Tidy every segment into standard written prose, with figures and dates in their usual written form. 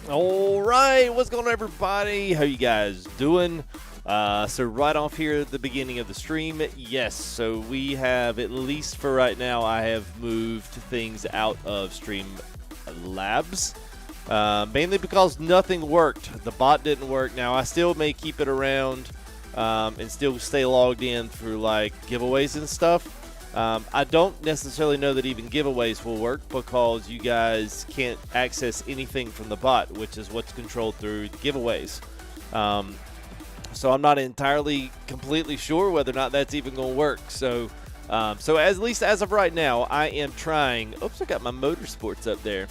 All right, what's going on, everybody? How you guys doing? So right off here at the beginning of the stream, yes, so we have, at least for right now, I have moved things out of StreamElements, mainly because nothing worked. The bot didn't work. Now, I still may keep it around and still stay logged in through, like, giveaways and stuff. I don't necessarily know that even giveaways will work because you guys can't access anything from the bot, which is what's controlled through the giveaways. So I'm not entirely completely sure whether or not that's even going to work. So at least as of right now, I am trying. Oops, I got my Motorsports up there.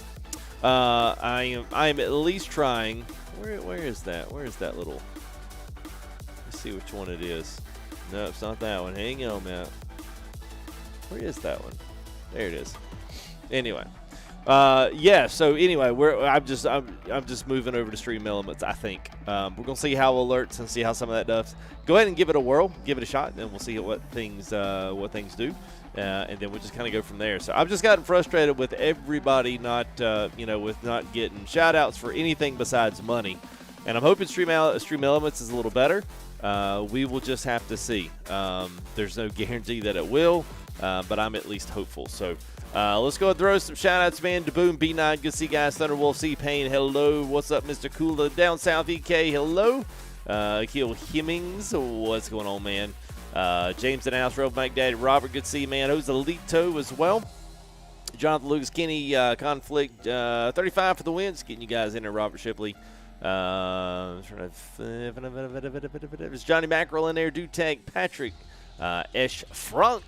I am at least trying. Where is that? Where is that little? Let's see which one it is. No, it's not that one. Hang on, man. Where is that one? There it is. Anyway, yeah. So anyway, I'm just moving over to StreamElements. I think we're gonna see how alerts and see how some of that does. Go ahead and give it a whirl, give it a shot, and we'll see what things do, and then we'll just kind of go from there. So I've just gotten frustrated with everybody not with not getting shout outs for anything besides money, and I'm hoping StreamElements is a little better. We will just have to see. There's no guarantee that it will. But I'm at least hopeful. So let's go and throw some shout-outs, man. DeBoom, B9, good to see you guys. Thunderwolf, C-Pain, hello. What's up, Mr. Kula? Down South, EK, hello. Akil Hemmings, what's going on, man? James and House, Road Mike Daddy, Robert, good to see you, man. Joselito as well. Jonathan Lucas, Kenny, Conflict, 35 for the wins. Getting you guys in there, Robert Shipley. There's Johnny Mackerel in there, Dutech, Patrick, Esh Frank.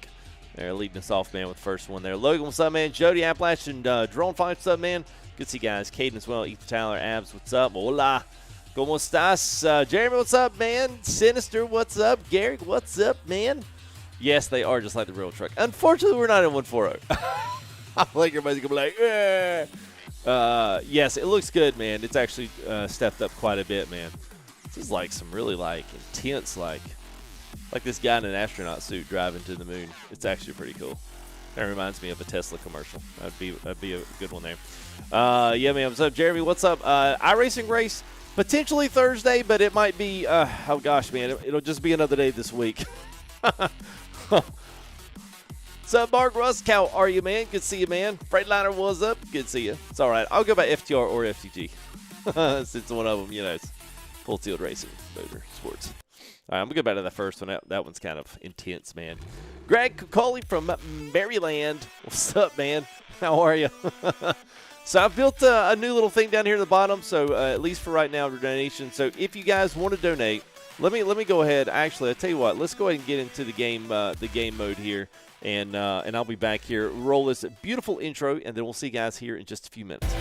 They're leading us off, man, with the first one there. Logan, what's up, man? Jody Appalachian, Drone Fight, what's up, man? Good to see you guys. Caden as well. Ethan Tyler, Abs, what's up? Hola. ¿Cómo estás? Jeremy, what's up, man? Sinister, what's up? Garrick, what's up, man? Yes, they are just like the real truck. Unfortunately, we're not in 140. I feel like everybody's going to be like, eh. Yes, it looks good, man. It's actually stepped up quite a bit, man. This is like some really, like, intense, like this guy in an astronaut suit driving to the moon. It's actually pretty cool. That reminds me of a Tesla commercial. That'd be a good one there. Yeah, man. What's up, Jeremy? What's up? iRacing race potentially Thursday, but it might be. Oh gosh, man, it'll just be another day this week. What's up, Mark Rusk? How are you, man? Good to see you, man. Freightliner, what's up? Good to see you. It's all right. I'll go by FTR or FTG since one of them, you know, it's full tilt racing, Motorsports. All right, I'm going to go back to the first one. That one's kind of intense, man. Greg Cucoli from Maryland. What's up, man? How are you? So I've built a new little thing down here at the bottom, so at least for right now, for donation. So if you guys want to donate, let me go ahead. Actually, I'll tell you what. Let's go ahead and get into the game mode here, and I'll be back here. Roll this beautiful intro, and then we'll see you guys here in just a few minutes.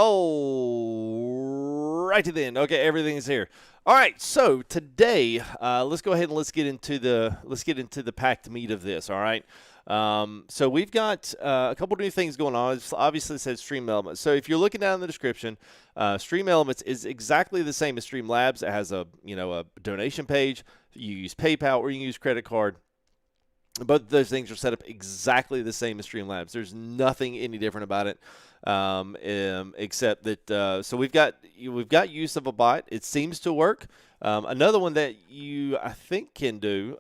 Oh, righty then. Okay, everything's here. All right, so today, let's go ahead and let's get into the packed meat of this. All right. So we've got a couple new things going on. It's obviously, it says StreamElements. So if you're looking down in the description, StreamElements is exactly the same as Streamlabs. It has a donation page. You use PayPal or you can use credit card. Both of those things are set up exactly the same as Streamlabs. There's nothing any different about it, except that so we've got use of a bot. It seems to work. Another one that I think can do.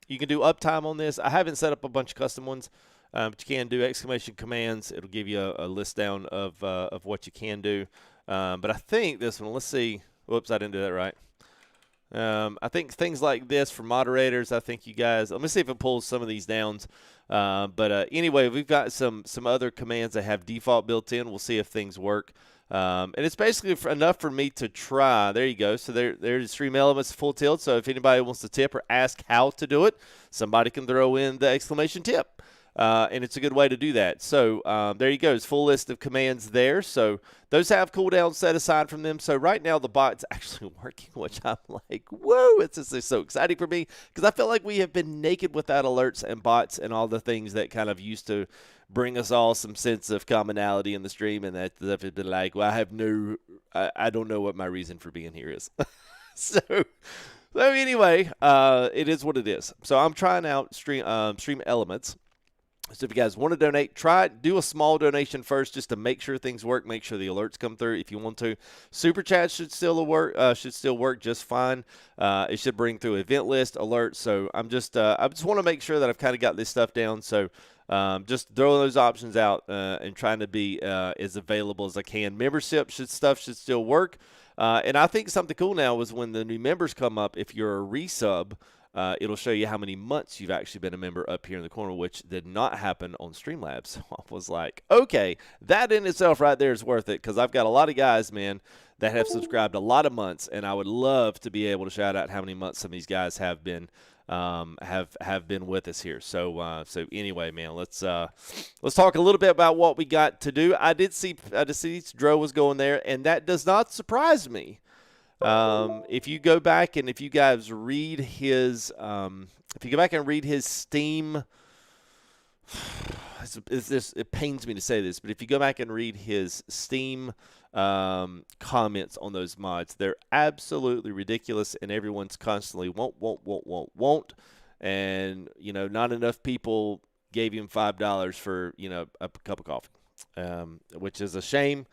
You can do uptime on this. I haven't set up a bunch of custom ones, but you can do exclamation commands. It'll give you a list down of what you can do. But I think this one. Let's see. Whoops, I didn't do that right. I think things like this for moderators, I think you guys, let me see if it pulls some of these downs. But anyway, we've got some other commands that have default built in. We'll see if things work. And it's basically enough for me to try. There you go. So there's StreamElements full tilt. So if anybody wants to tip or ask how to do it, somebody can throw in the exclamation tip. And it's a good way to do that. So there you go. It's full list of commands there. So those have cooldowns set aside from them. So right now the bot's actually working, which I'm like, whoa, it's just so exciting for me because I feel like we have been naked without alerts and bots and all the things that kind of used to bring us all some sense of commonality in the stream, and that stuff has been like, well, I don't know what my reason for being here is. So anyway, it is what it is. So I'm trying out StreamElements. So if you guys want to donate, do a small donation first just to make sure things work, make sure the alerts come through if you want to. Super Chat should still work just fine. It should bring through event list, alerts. So I just want to make sure that I've kind of got this stuff down. So just throwing those options out and trying to be as available as I can. Membership should still work. And I think something cool now is when the new members come up, if you're a resub, it'll show you how many months you've actually been a member up here in the corner, which did not happen on Streamlabs. So I was like, okay, that in itself right there is worth it because I've got a lot of guys, man, that have subscribed a lot of months, and I would love to be able to shout out how many months some of these guys have been with us here. So anyway, man, let's talk a little bit about what we got to do. I did see Dro was going there, and that does not surprise me. If you go back and if you guys read his, Steam, it pains me to say this, but if you go back and read his Steam comments on those mods, they're absolutely ridiculous, and everyone's constantly won't, and not enough people gave him $5 for a cup of coffee, which is a shame.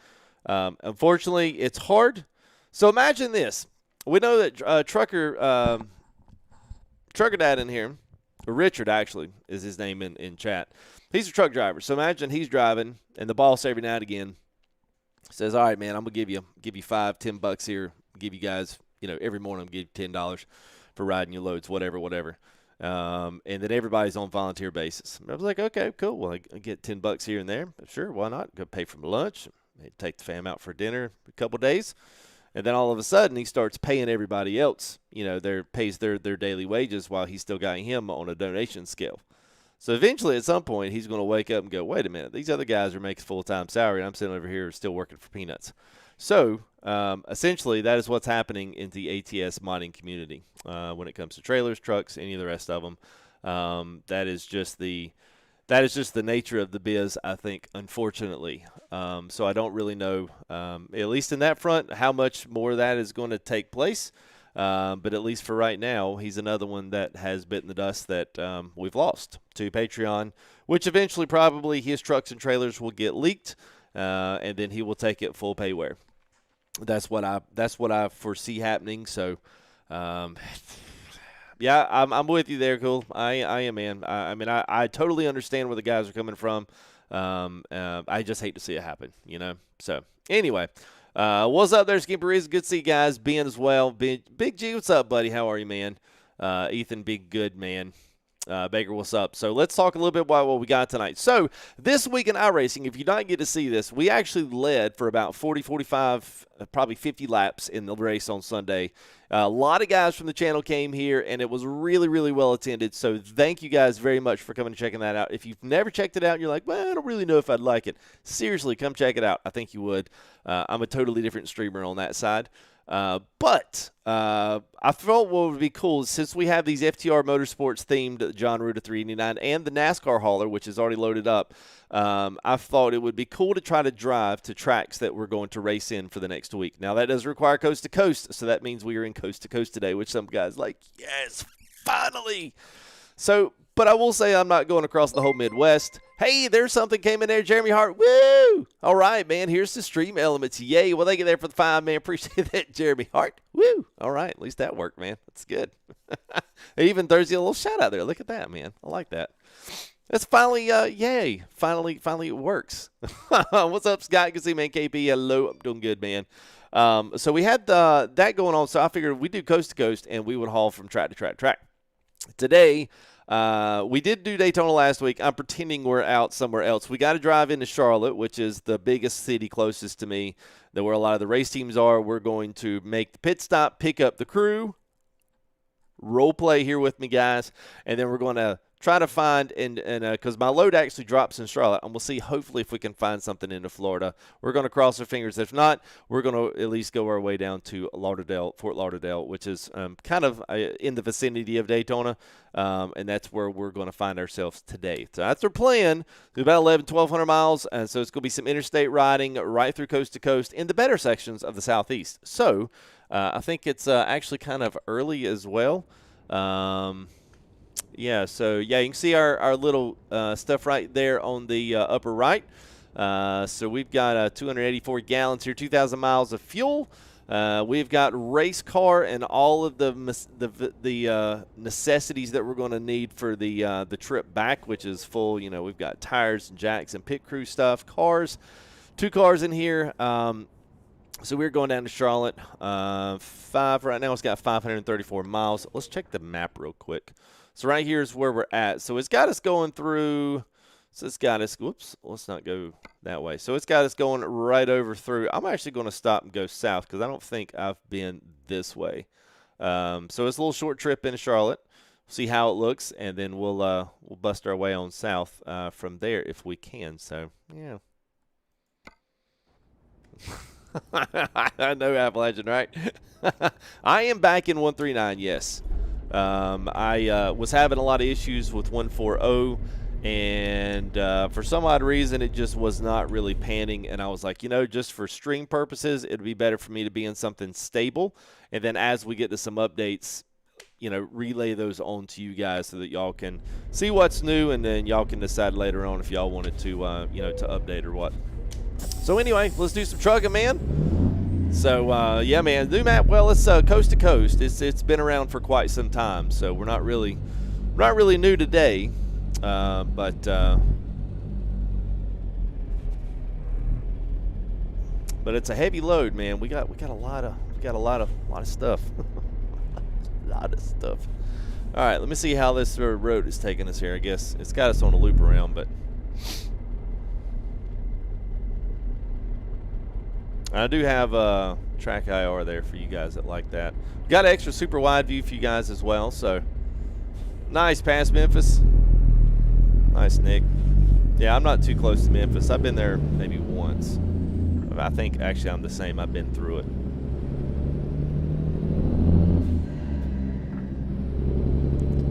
Unfortunately, it's hard. So imagine this. We know that Trucker Dad in here, or Richard actually is his name in chat. He's a truck driver. So imagine he's driving, and the boss every now and again says, all right, man, I'm going to give you $5-10 here, give you guys, every morning I'm going to give you $10 for riding your loads, whatever. And then everybody's on volunteer basis. I was like, okay, cool. Well, I get $10 here and there. Sure, why not? Go pay for my lunch. Take the fam out for dinner a couple days. And then all of a sudden, he starts paying everybody else, pays their daily wages while he's still got him on a donation scale. So eventually, at some point, he's going to wake up and go, wait a minute, these other guys are making full-time salary, and I'm sitting over here still working for peanuts. So essentially, that is what's happening in the ATS modding community when it comes to trailers, trucks, any of the rest of them. That is just the that is just the nature of the biz, I think, unfortunately. So I don't really know, at least in that front, how much more of that is going to take place. But at least for right now, he's another one that has bitten the dust that we've lost to Patreon, which eventually probably his trucks and trailers will get leaked, and then he will take it full payware. That's what I foresee happening. So, yeah, I'm with you there, Cool. I am, man. I mean, I totally understand where the guys are coming from. I just hate to see it happen, you know. So, anyway, what's up there, Skipper? Good to see you guys. Ben as well. Big G, what's up, buddy? How are you, man? Ethan, big good, man. Baker, what's up? So let's talk a little bit about what we got tonight. So this week in iRacing, if you don't get to see this, we actually led for about 40, 45, probably 50 laps in the race on Sunday. A lot of guys from the channel came here, and it was really, really well attended. So thank you guys very much for coming and checking that out. If you've never checked it out and you're like, well, I don't really know if I'd like it, seriously, come check it out. I think you would. I'm a totally different streamer on that side. But I thought what would be cool is since we have these FTR Motorsports themed John Ruda 389 and the NASCAR hauler, which is already loaded up, I thought it would be cool to try to drive to tracks that we're going to race in for the next week. Now, that does require coast to coast, so that means we are in coast to coast today, which some guys like, yes, finally. So, but I will say I'm not going across the whole Midwest. Hey, there's something came in there, Jeremy Hart. Woo! All right, man, here's the StreamElements. Yay. Well, they get there for the 5, man. Appreciate that, Jeremy Hart. Woo! All right, at least that worked, man. That's good. Even Thursday, a little shout out there. Look at that, man. I like that. That's finally, yay. Finally it works. What's up, Scott? Good to see you, man. KP, hello. I'm doing good, man. So we had that going on, so I figured we'd do coast to coast, and we would haul from track to track to track. Today, we did do Daytona last week. I'm pretending we're out somewhere else. We got to drive into Charlotte, which is the biggest city closest to me, where a lot of the race teams are. We're going to make the pit stop, pick up the crew, role play here with me, guys, and then we're going to try to find, and because my load actually drops in Charlotte, and we'll see hopefully if we can find something into Florida. We're going to cross our fingers. If not, we're going to at least go our way down to Fort Lauderdale, which is kind of in the vicinity of Daytona, and that's where we're going to find ourselves today. So that's our plan. It's about 1,200 miles, and so it's going to be some interstate riding right through coast to coast in the better sections of the Southeast. So I think it's actually kind of early as well. Yeah, so, yeah, you can see our little stuff right there on the upper right. So we've got 284 gallons here, 2,000 miles of fuel. We've got race car and all of the necessities that we're going to need for the trip back, which is full. You know, we've got tires and jacks and pit crew stuff, cars, 2 cars in here. So we're going down to Charlotte. 5 right now. It's got 534 miles. Let's check the map real quick. So right here is where we're at. So it's got us going through. So it's got us. Whoops. Let's not go that way. So it's got us going right over through. I'm actually going to stop and go south because I don't think I've been this way. So it's a little short trip into Charlotte. See how it looks, and then we'll bust our way on south from there if we can. So yeah. I know Appalachian, right? I am back in 139, yes. I was having a lot of issues with 140, and for some odd reason, it just was not really panning, and I was like, you know, just for stream purposes, it would be better for me to be in something stable, and then as we get to some updates, you know, relay those on to you guys so that y'all can see what's new, and then y'all can decide later on if y'all wanted to, you know, to update or what. So anyway, let's do some trucking, man. So yeah, man, new map. Well, it's coast to coast. It's been around for quite some time, so we're not really new today, but it's a heavy load, man. We got a lot of stuff. A lot of stuff. All right, let me see how this road is taking us here. I guess it's got us on a loop around, but. I do have track IR there for you guys that like that. Got an extra super wide view for you guys as well. So nice past Memphis. Nice, Nick. Yeah, I'm not too close to Memphis. I've been there maybe once. I think actually I'm the same. I've been through it.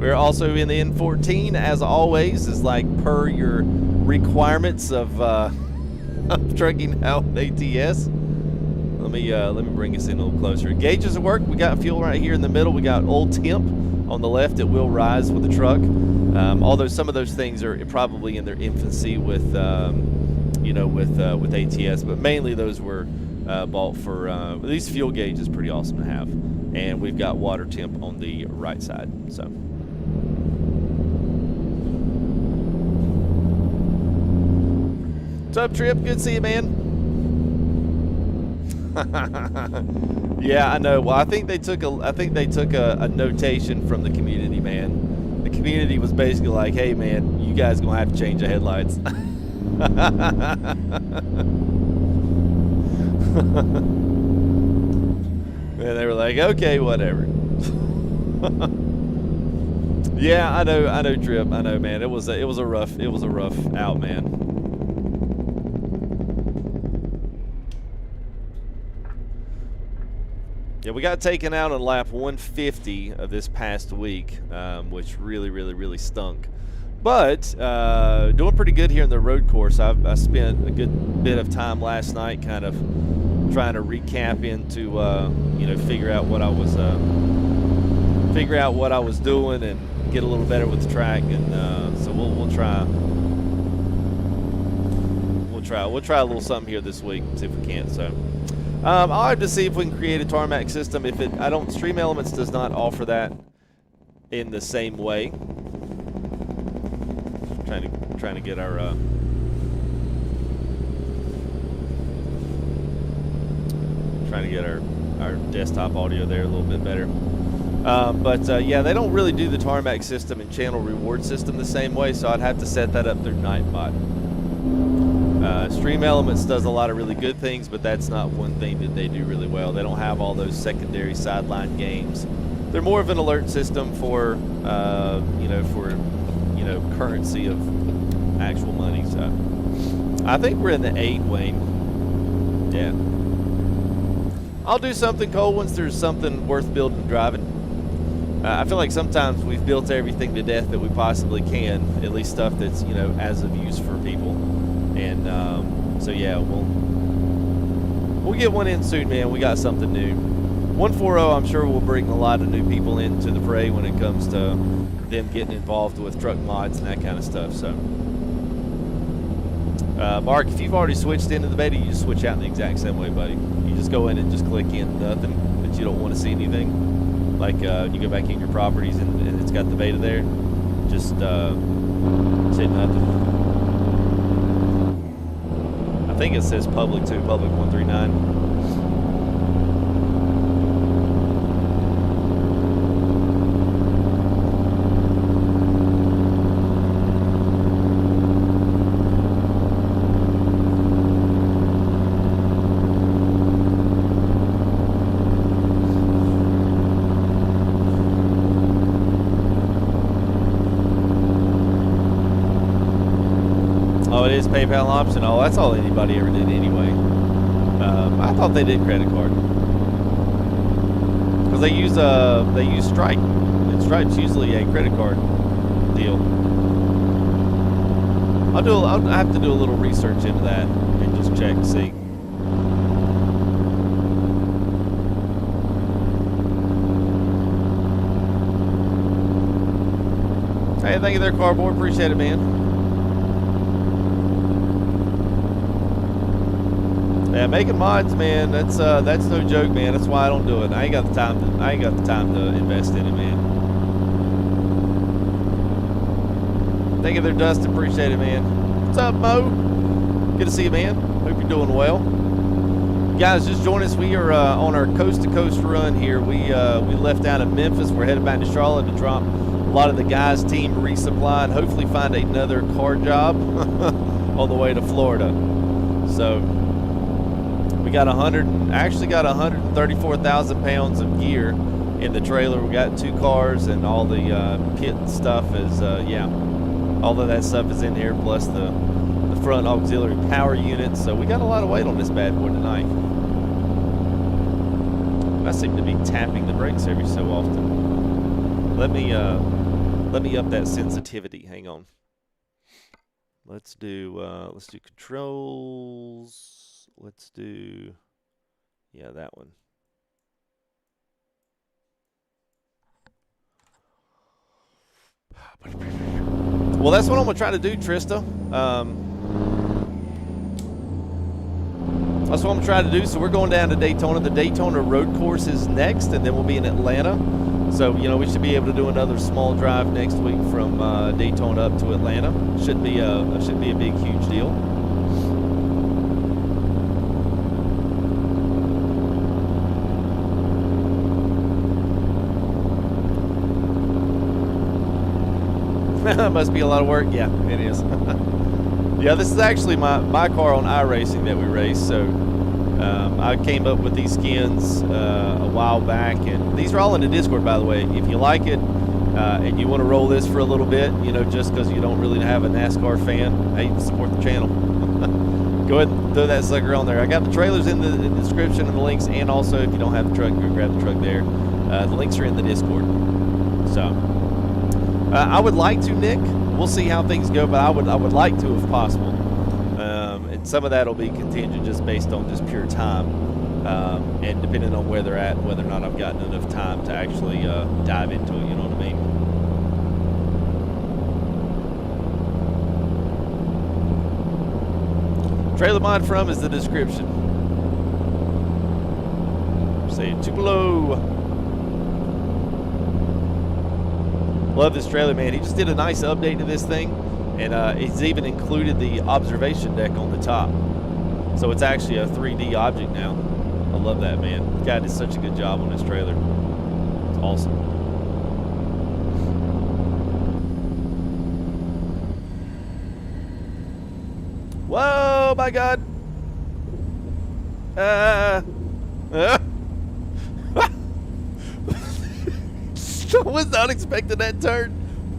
We're also in the N14, as always, is like per your requirements of trucking out ATS. Let me bring us in a little closer. Gauges at work. We got fuel right here in the middle. We got oil temp on the left. It will rise with the truck. Although some of those things are probably in their infancy with, you know, with ATS, but mainly those were bought for. These fuel gauge is pretty awesome to have, and we've got water temp on the right side. So. What's up, Trip? Good to see you, man. Yeah, I know. Well, I think they took a notation from the community, man. The community was basically like, "Hey, man, you guys gonna have to change the headlights." And they were like, "Okay, whatever." Yeah, I know, Trip. I know, man. It was a rough out, man. Yeah, we got taken out on lap 150 of this past week, which really stunk. But doing pretty good here in the road course. I spent a good bit of time last night kind of trying to recap into, you know, figure out what I was doing and get a little better with the track. And so we'll try a little something here this week, see if we can. So. I'll have to see if we can create a tarmac system. If it, I don't, StreamElements does not offer that in the same way. Trying to get our our desktop audio there a little bit better. But yeah, they don't really do the tarmac system and channel reward system the same way, so I'd have to set that up through Nightbot. StreamElements does a lot of really good things, but that's not one thing that they do really well. They don't have all those secondary sideline games. They're more of an alert system for, you know, currency of actual money. So I think we're in the 8, Wayne. Yeah. I'll do something, Cole, once there's something worth building and driving. I feel like sometimes we've built everything to death that we possibly can, at least stuff that's, you know, as of use for people. And so yeah, we'll get one in soon, man. We got something new. 140, I'm sure will bring a lot of new people into the fray when it comes to them getting involved with truck mods and that kind of stuff. So, Mark, if you've already switched into the beta, you just switch out in the exact same way, buddy. You just go in and just click in nothing that you don't want to see anything. Like you go back in your properties and it's got the beta there. Just hit nothing. I think it says public too, public 139. PayPal option. Oh, that's all anybody ever did anyway. I thought they did credit card because they use Stripe, and Stripe's usually a credit card deal. I'll have to do a little research into that and just check and see. Hey, thank you there, Cardboard. Appreciate it, man. Yeah, making mods, man. That's no joke, man. That's why I don't do it. I ain't got the time to invest in it, man. Thank you there, Dustin. Appreciate it, man. What's up, Mo? Good to see you, man. Hope you're doing well. Guys, just join us. We are on our coast-to-coast run here. We left out of Memphis. We're headed back to Charlotte to drop a lot of the guys' team resupply and hopefully find another car job on the way to Florida. So we got 134,000 pounds of gear in the trailer. We got 2 cars and all the kit stuff is yeah, all of that stuff is in here, plus the front auxiliary power unit. So we got a lot of weight on this bad boy tonight. I seem to be tapping the brakes every so often. Let me Let me up that sensitivity. Hang on. Let's do controls. Let's do, yeah, that one. Well, that's what I'm gonna try to do, Trista. That's what I'm trying to do. So we're going down to Daytona. The Daytona road course is next, and then we'll be in Atlanta. So, you know, we should be able to do another small drive next week from Daytona up to Atlanta. Should be a big, huge deal. Must be a lot of work. Yeah, it is. Yeah, this is actually my car on iRacing that we race. So I came up with these skins a while back, and these are all in the Discord, by the way. If you like it and you want to roll this for a little bit, you know, just because you don't really have a NASCAR fan, hey, support the channel. Go ahead and throw that sucker on there. I got the trailers in the description and the links, and also if you don't have the truck, you can grab the truck there. The links are in the Discord. So I would like to, Nick. We'll see how things go, but I would like to if possible. And some of that will be contingent just based on just pure time, and depending on where they're at and whether or not I've gotten enough time to actually dive into it. You know what I mean? Trailer mod from is the description. Say Tupelo. Love this trailer, man. He just did a nice update to this thing, and he's even included the observation deck on the top. So it's actually a 3D object now. I love that, man. The guy did such a good job on this trailer. It's awesome. Whoa, my God. I was not expecting that turn.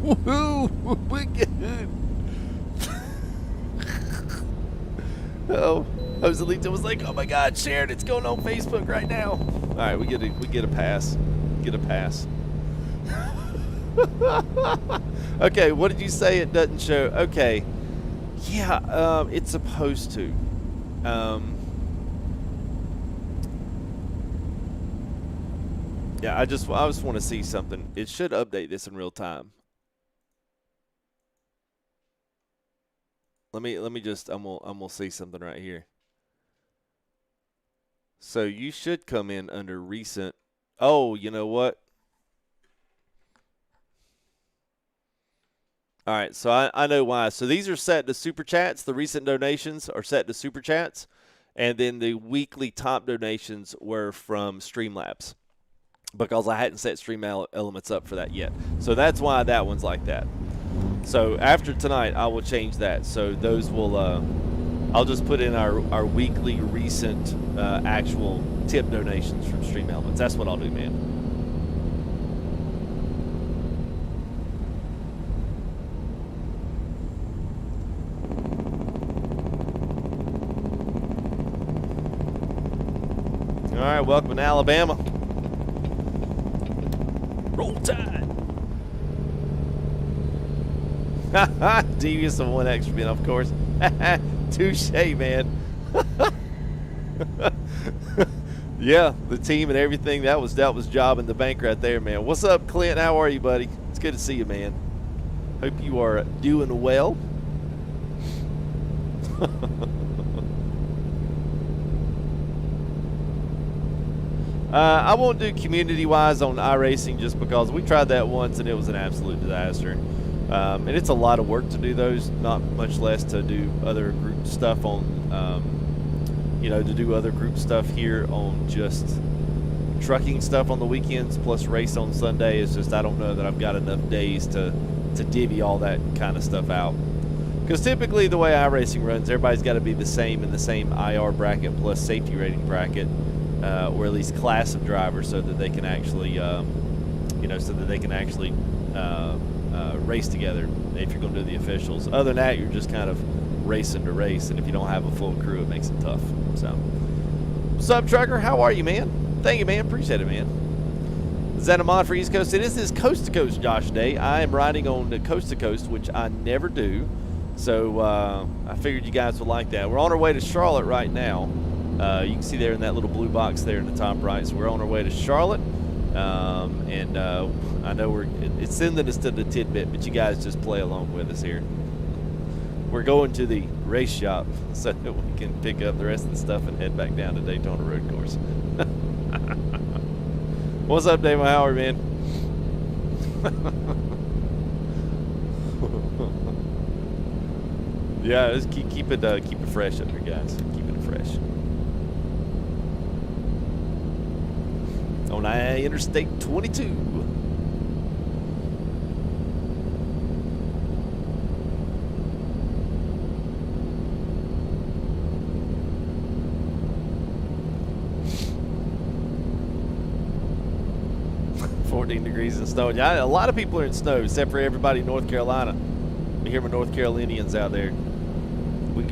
Woohoo! Good. Oh, Joselito was like, "Oh my God, Sharon, it's going on Facebook right now." All right, we get a pass. Get a pass. Okay, what did you say? It doesn't show. Okay, yeah, it's supposed to. Yeah, I just want to see something. It should update this in real time. Let me just I'm gonna see something right here. So you should come in under recent. Oh, you know what? All right, so I know why. So these are set to super chats. The recent donations are set to super chats, and then the weekly top donations were from Streamlabs, because I hadn't set StreamElements up for that yet. So that's why that one's like that. So after tonight, I will change that. So those will, I'll just put in our weekly recent actual tip donations from StreamElements. That's what I'll do, man. All right, welcome to Alabama. Roll Tide. Devious of one extra bin, of course. Touche, man. Yeah, the team and everything. That was job in the bank right there, man. What's up, Clint? How are you, buddy? It's good to see you, man. Hope you are doing well. I won't do community-wise on iRacing just because we tried that once and it was an absolute disaster. And it's a lot of work to do those, not much less to do other group stuff on, you know, to do other group stuff here on just trucking stuff on the weekends plus race on Sunday. It's just I don't know that I've got enough days to divvy all that kind of stuff out. Because typically the way iRacing runs, everybody's got to be the same in the same IR bracket plus safety rating bracket, or at least class of driver, so that they can actually, you know, so that they can actually race together if you're going to do the officials. Other than that, you're just kind of racing to race, and if you don't have a full crew, it makes it tough. So, what's up, Trucker? How are you, man? Thank you, man. Appreciate it, man. Is that a mod for East Coast? It is this Coast to Coast, Josh Day. I am riding on the Coast to Coast, which I never do. So I figured you guys would like that. We're on our way to Charlotte right now. You can see there in that little blue box there in the top right. So we're on our way to Charlotte. And I know it's sending us to the tidbit, but you guys just play along with us here. We're going to the race shop so that we can pick up the rest of the stuff and head back down to Daytona Road Course. What's up, Dave Howard, man? Yeah, just keep it fresh up here, guys. Keep it fresh. On Interstate 22. Degrees in snow. Yeah, a lot of people are in snow, except for everybody in North Carolina. I hear my North Carolinians out there.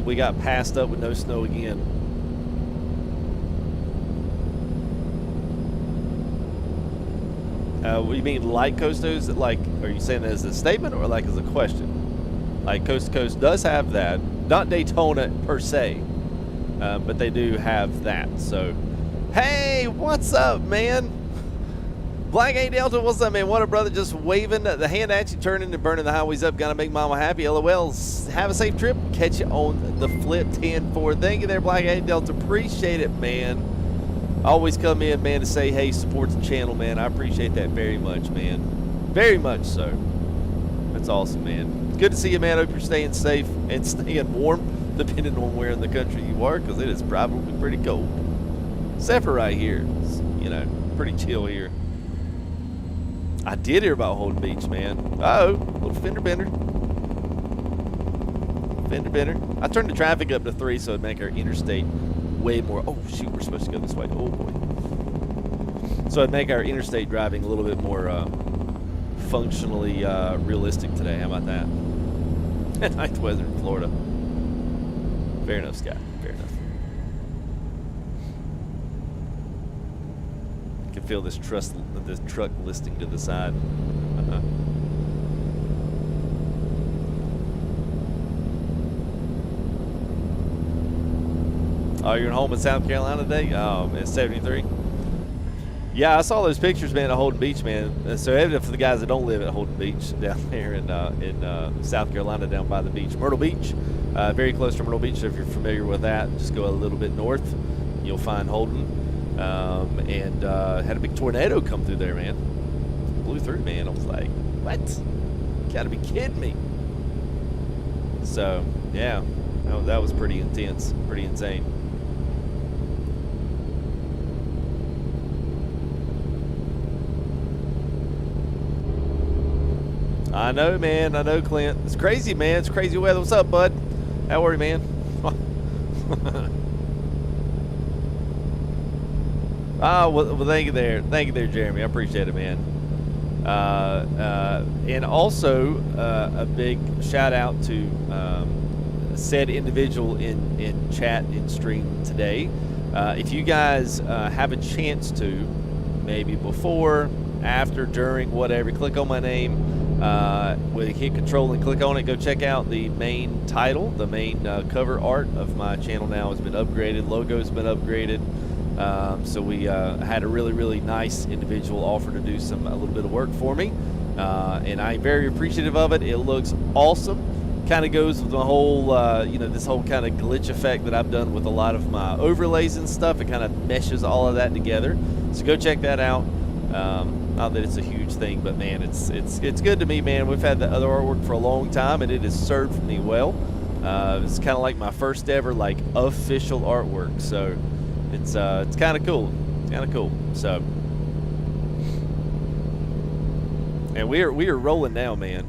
We got passed up with no snow again. What do you mean, like Coastos? Like, are you saying that as a statement or like as a question? Like, Coast to Coast does have that, not Daytona per se, but they do have that. So, hey, what's up, man? Black 8 Delta, what's up, man? What a brother, just waving the hand at you, turning and burning the highways up. Gotta make mama happy. LOL. Have a safe trip. Catch you on the flip 10-4. Thank you there, Black 8 Delta. Appreciate it, man. Always come in, man, to say, hey, support the channel, man. I appreciate that very much, man. Very much so. That's awesome, man. Good to see you, man. Hope you're staying safe and staying warm, depending on where in the country you are, because it is probably pretty cold. Except for right here. It's, you know, pretty chill here. I did hear about Holden Beach, man. Uh-oh, little fender bender. Fender bender. I turned the traffic up to 3 so it'd make our interstate way more. Oh, shoot, we're supposed to go this way. Oh, boy. So it'd make our interstate driving a little bit more functionally realistic today. How about that? Nice weather in Florida. Fair enough, Scott. Fair enough. You can feel this truck listing to the side. Oh, you're home in South Carolina today? Oh, man, 73. Yeah, I saw those pictures, man, of Holden Beach, man. So evident for the guys that don't live at Holden Beach down there in South Carolina, down by the beach. Myrtle Beach, very close to Myrtle Beach. So if you're familiar with that, just go a little bit north. You'll find Holden. And had a big tornado come through there, man. Blew through, man. I was like, what? You gotta be kidding me. So, yeah, that was pretty intense, pretty insane. I know, man. I know, Clint. It's crazy, man. It's crazy weather. What's up, bud? How are you, man? Oh, well, thank you there. Thank you there, Jeremy. I appreciate it, man. And also, a big shout out to said individual in chat in stream today. If you guys have a chance to, maybe before, after, during, whatever, click on my name. Hit control and click on it. Go check out the main title. The main cover art of my channel now has been upgraded. Logo's been upgraded. So we had a really nice individual offer to do a little bit of work for me, and I'm very appreciative of it. It looks awesome. Kind of goes with the whole, this whole kind of glitch effect that I've done with a lot of my overlays and stuff. It kind of meshes all of that together. So go check that out. Not that it's a huge thing, but man, it's good to me, man. We've had the other artwork for a long time, and it has served me well. It's kind of like my first ever official artwork. So. It's kind of cool. It's kind of cool. So, and we are rolling now, man.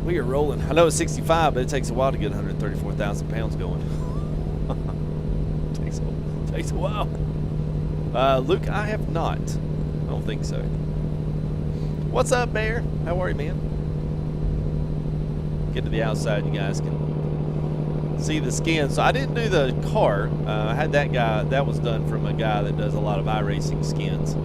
We are rolling. I know it's 65, but it takes a while to get 134,000 pounds going. takes a while. Luke, I have not. I don't think so. What's up, Bear? How are you, man? Get to the outside, you guys can see the skin. So I didn't do the car. I had that guy. That was done from a guy that does a lot of iRacing skins.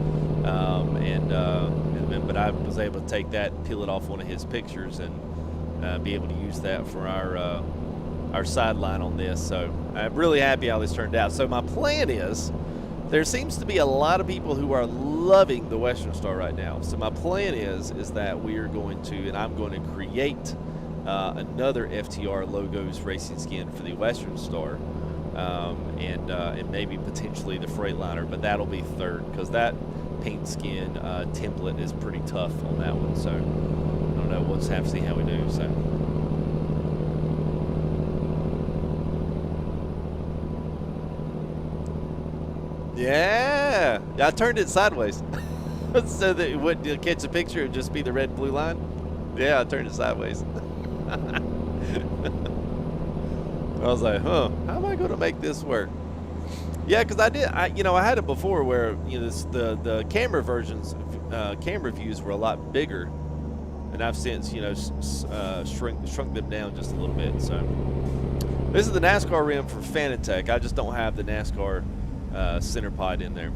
but I was able to take that and peel it off one of his pictures and be able to use that for our sideline on this. So I'm really happy how this turned out. So my plan is, there seems to be a lot of people who are loving the Western Star right now. So my plan is that we are going to, and I'm going to create another FTR logos racing skin for the Western Star, and maybe potentially the Freightliner, but that'll be third because that paint skin template is pretty tough on that one. So I don't know. We'll just have to see how we do. So. Yeah, I turned it sideways so that it wouldn't catch a picture. It would just be the red blue line. Yeah, I turned it sideways. I was like, huh, how am I going to make this work? Yeah, because I had it before where, you know, the camera versions, camera views were a lot bigger, and I've since, you know, shrunk them down just a little bit. So this is the NASCAR rim for Fanatec. I just don't have the NASCAR center pod in there,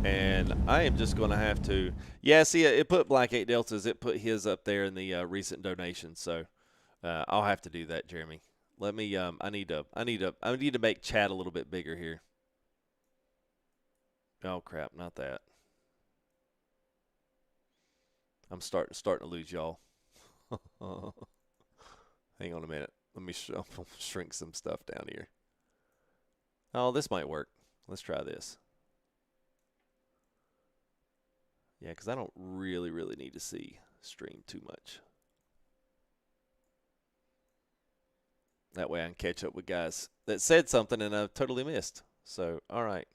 and I am just going to have to, yeah, see, it put Black 8 Deltas, it put his up there in the recent donation, so I'll have to do that, Jeremy. Let me I need to make chat a little bit bigger here. Oh crap, not that. I'm starting to lose y'all. Hang on a minute, let me shrink some stuff down here. Oh, this might work. Let's try this. Yeah, because I don't really need to see stream too much. That way I can catch up with guys that said something and I've totally missed. So, all right.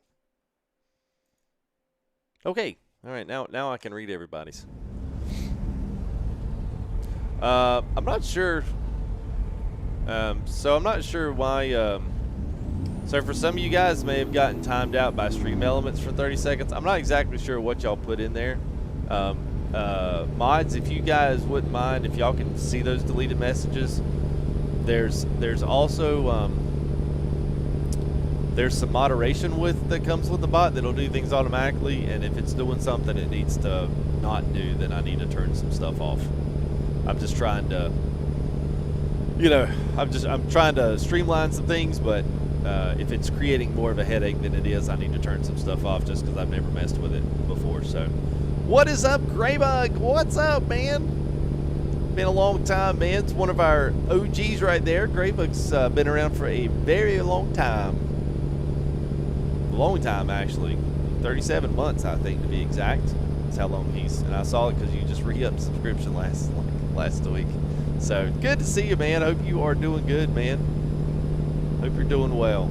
Okay. All right, now I can read everybody's. I'm not sure. So I'm not sure why... So for some of you guys may have gotten timed out by StreamElements for 30 seconds. I'm not exactly sure what y'all put in there. Mods, if you guys wouldn't mind, if y'all can see those deleted messages, there's also there's some moderation that comes with the bot that'll do things automatically, and if it's doing something it needs to not do, then I need to turn some stuff off. I'm just trying to, you know, I'm trying to streamline some things, but if it's creating more of a headache than it is, I need to turn some stuff off just because I've never messed with it before. So, what is up, Graybug? What's up, man? Been a long time, man. It's one of our OGs right there. Graybug's been around for a very long time. A long time, actually. 37 months, I think, to be exact. That's how long he's. And I saw it because you just re-upped subscription last week. So, good to see you, man. Hope you are doing good, man. Hope you're doing well.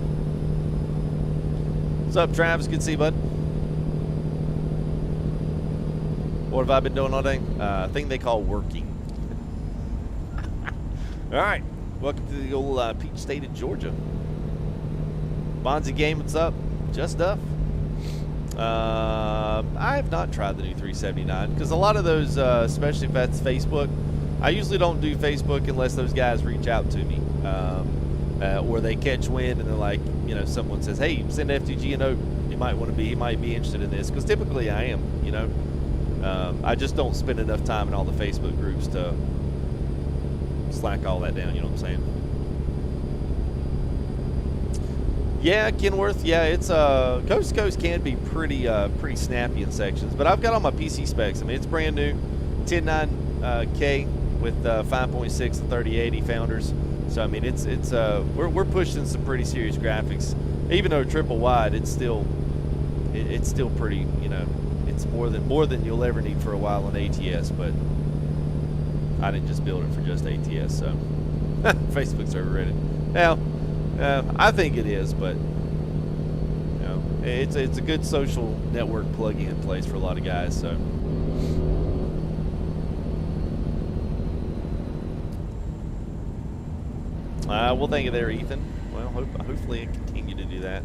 What's up, Travis? Good to see you, bud. What have I been doing all day? A thing they call working. All right. Welcome to the old Peach State of Georgia. Bonzi Game, what's up? Just Duff. I have not tried the new 379 because a lot of those, especially if that's Facebook, I usually don't do Facebook unless those guys reach out to me. Or they catch wind and they're like, you know, someone says, hey, send FTG a note. He might be interested in this. Because typically I am, you know. I just don't spend enough time in all the Facebook groups to slack all that down, you know what I'm saying? Yeah, Kenworth, yeah, it's coast to coast can be pretty snappy in sections. But I've got all my PC specs. I mean, it's brand new, 10.9K with 5.6 and 3080 founders. So I mean, we're pushing some pretty serious graphics. Even though triple wide, it's still pretty, you know, it's more than you'll ever need for a while on ATS. But I didn't just build it for just ATS. So Facebook server Reddit. Now, I think it is, but you know, it's a good social network plug-in place for a lot of guys. So. We'll thank you there, Ethan. Well, hopefully it continue to do that.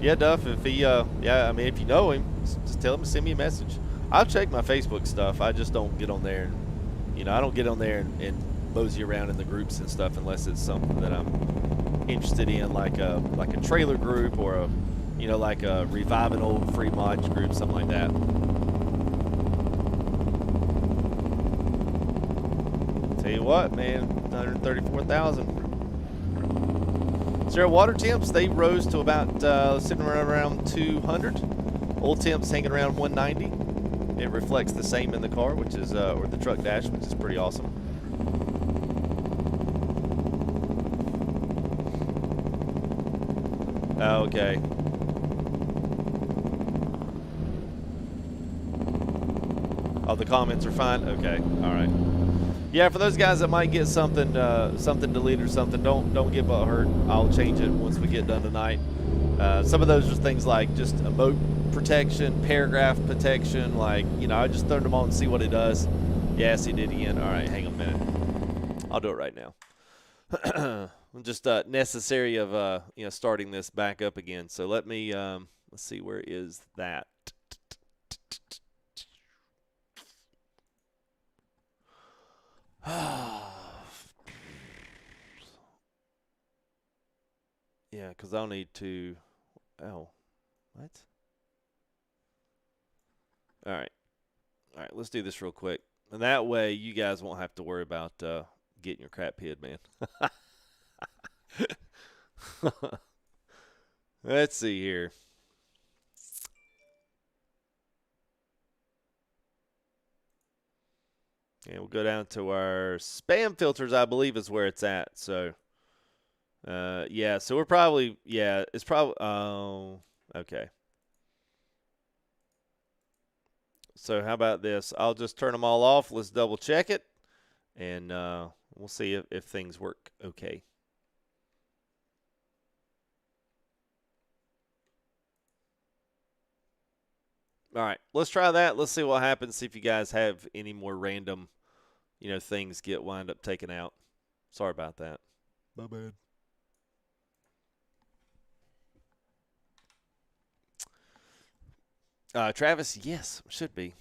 Yeah, Duff, if he, yeah, I mean, if you know him, just tell him to send me a message. I'll check my Facebook stuff. I just don't get on there. You know, I don't get on there and mosey around in the groups and stuff unless it's something that I'm interested in like a trailer group or a, you know, like a revive an old free mods group, something like that. Tell you what, man, 134,000. Zero water temps, they rose to about sitting around 200. Oil temps hanging around 190. It reflects the same in the car, which is or the truck dash, which is pretty awesome. Okay. Oh, the comments are fine. Okay, all right. Yeah, for those guys that might get something something deleted or something, don't get butthurt. I'll change it once we get done tonight. Some of those are things like just emote protection, paragraph protection. Like, you know, I just turned them on and see what it does. Yes, he did again. All right, hang on a minute. I'll do it right now. Just necessary of you know, starting this back up again. So let me let's see, where is that? Yeah, because I'll need to. Oh, what? All right, let's do this real quick, and that way you guys won't have to worry about getting your crap hid, man. Let's see here. And we'll go down to our spam filters, I believe is where it's at. So, yeah, so we're probably, yeah, it's probably, oh, okay. So how about this? I'll just turn them all off. Let's double check it. And we'll see if things work okay. All right, let's try that. Let's see what happens. See if you guys have any more random, you know, things get wind up taken out. Sorry about that. My bad. Travis, yes, should be.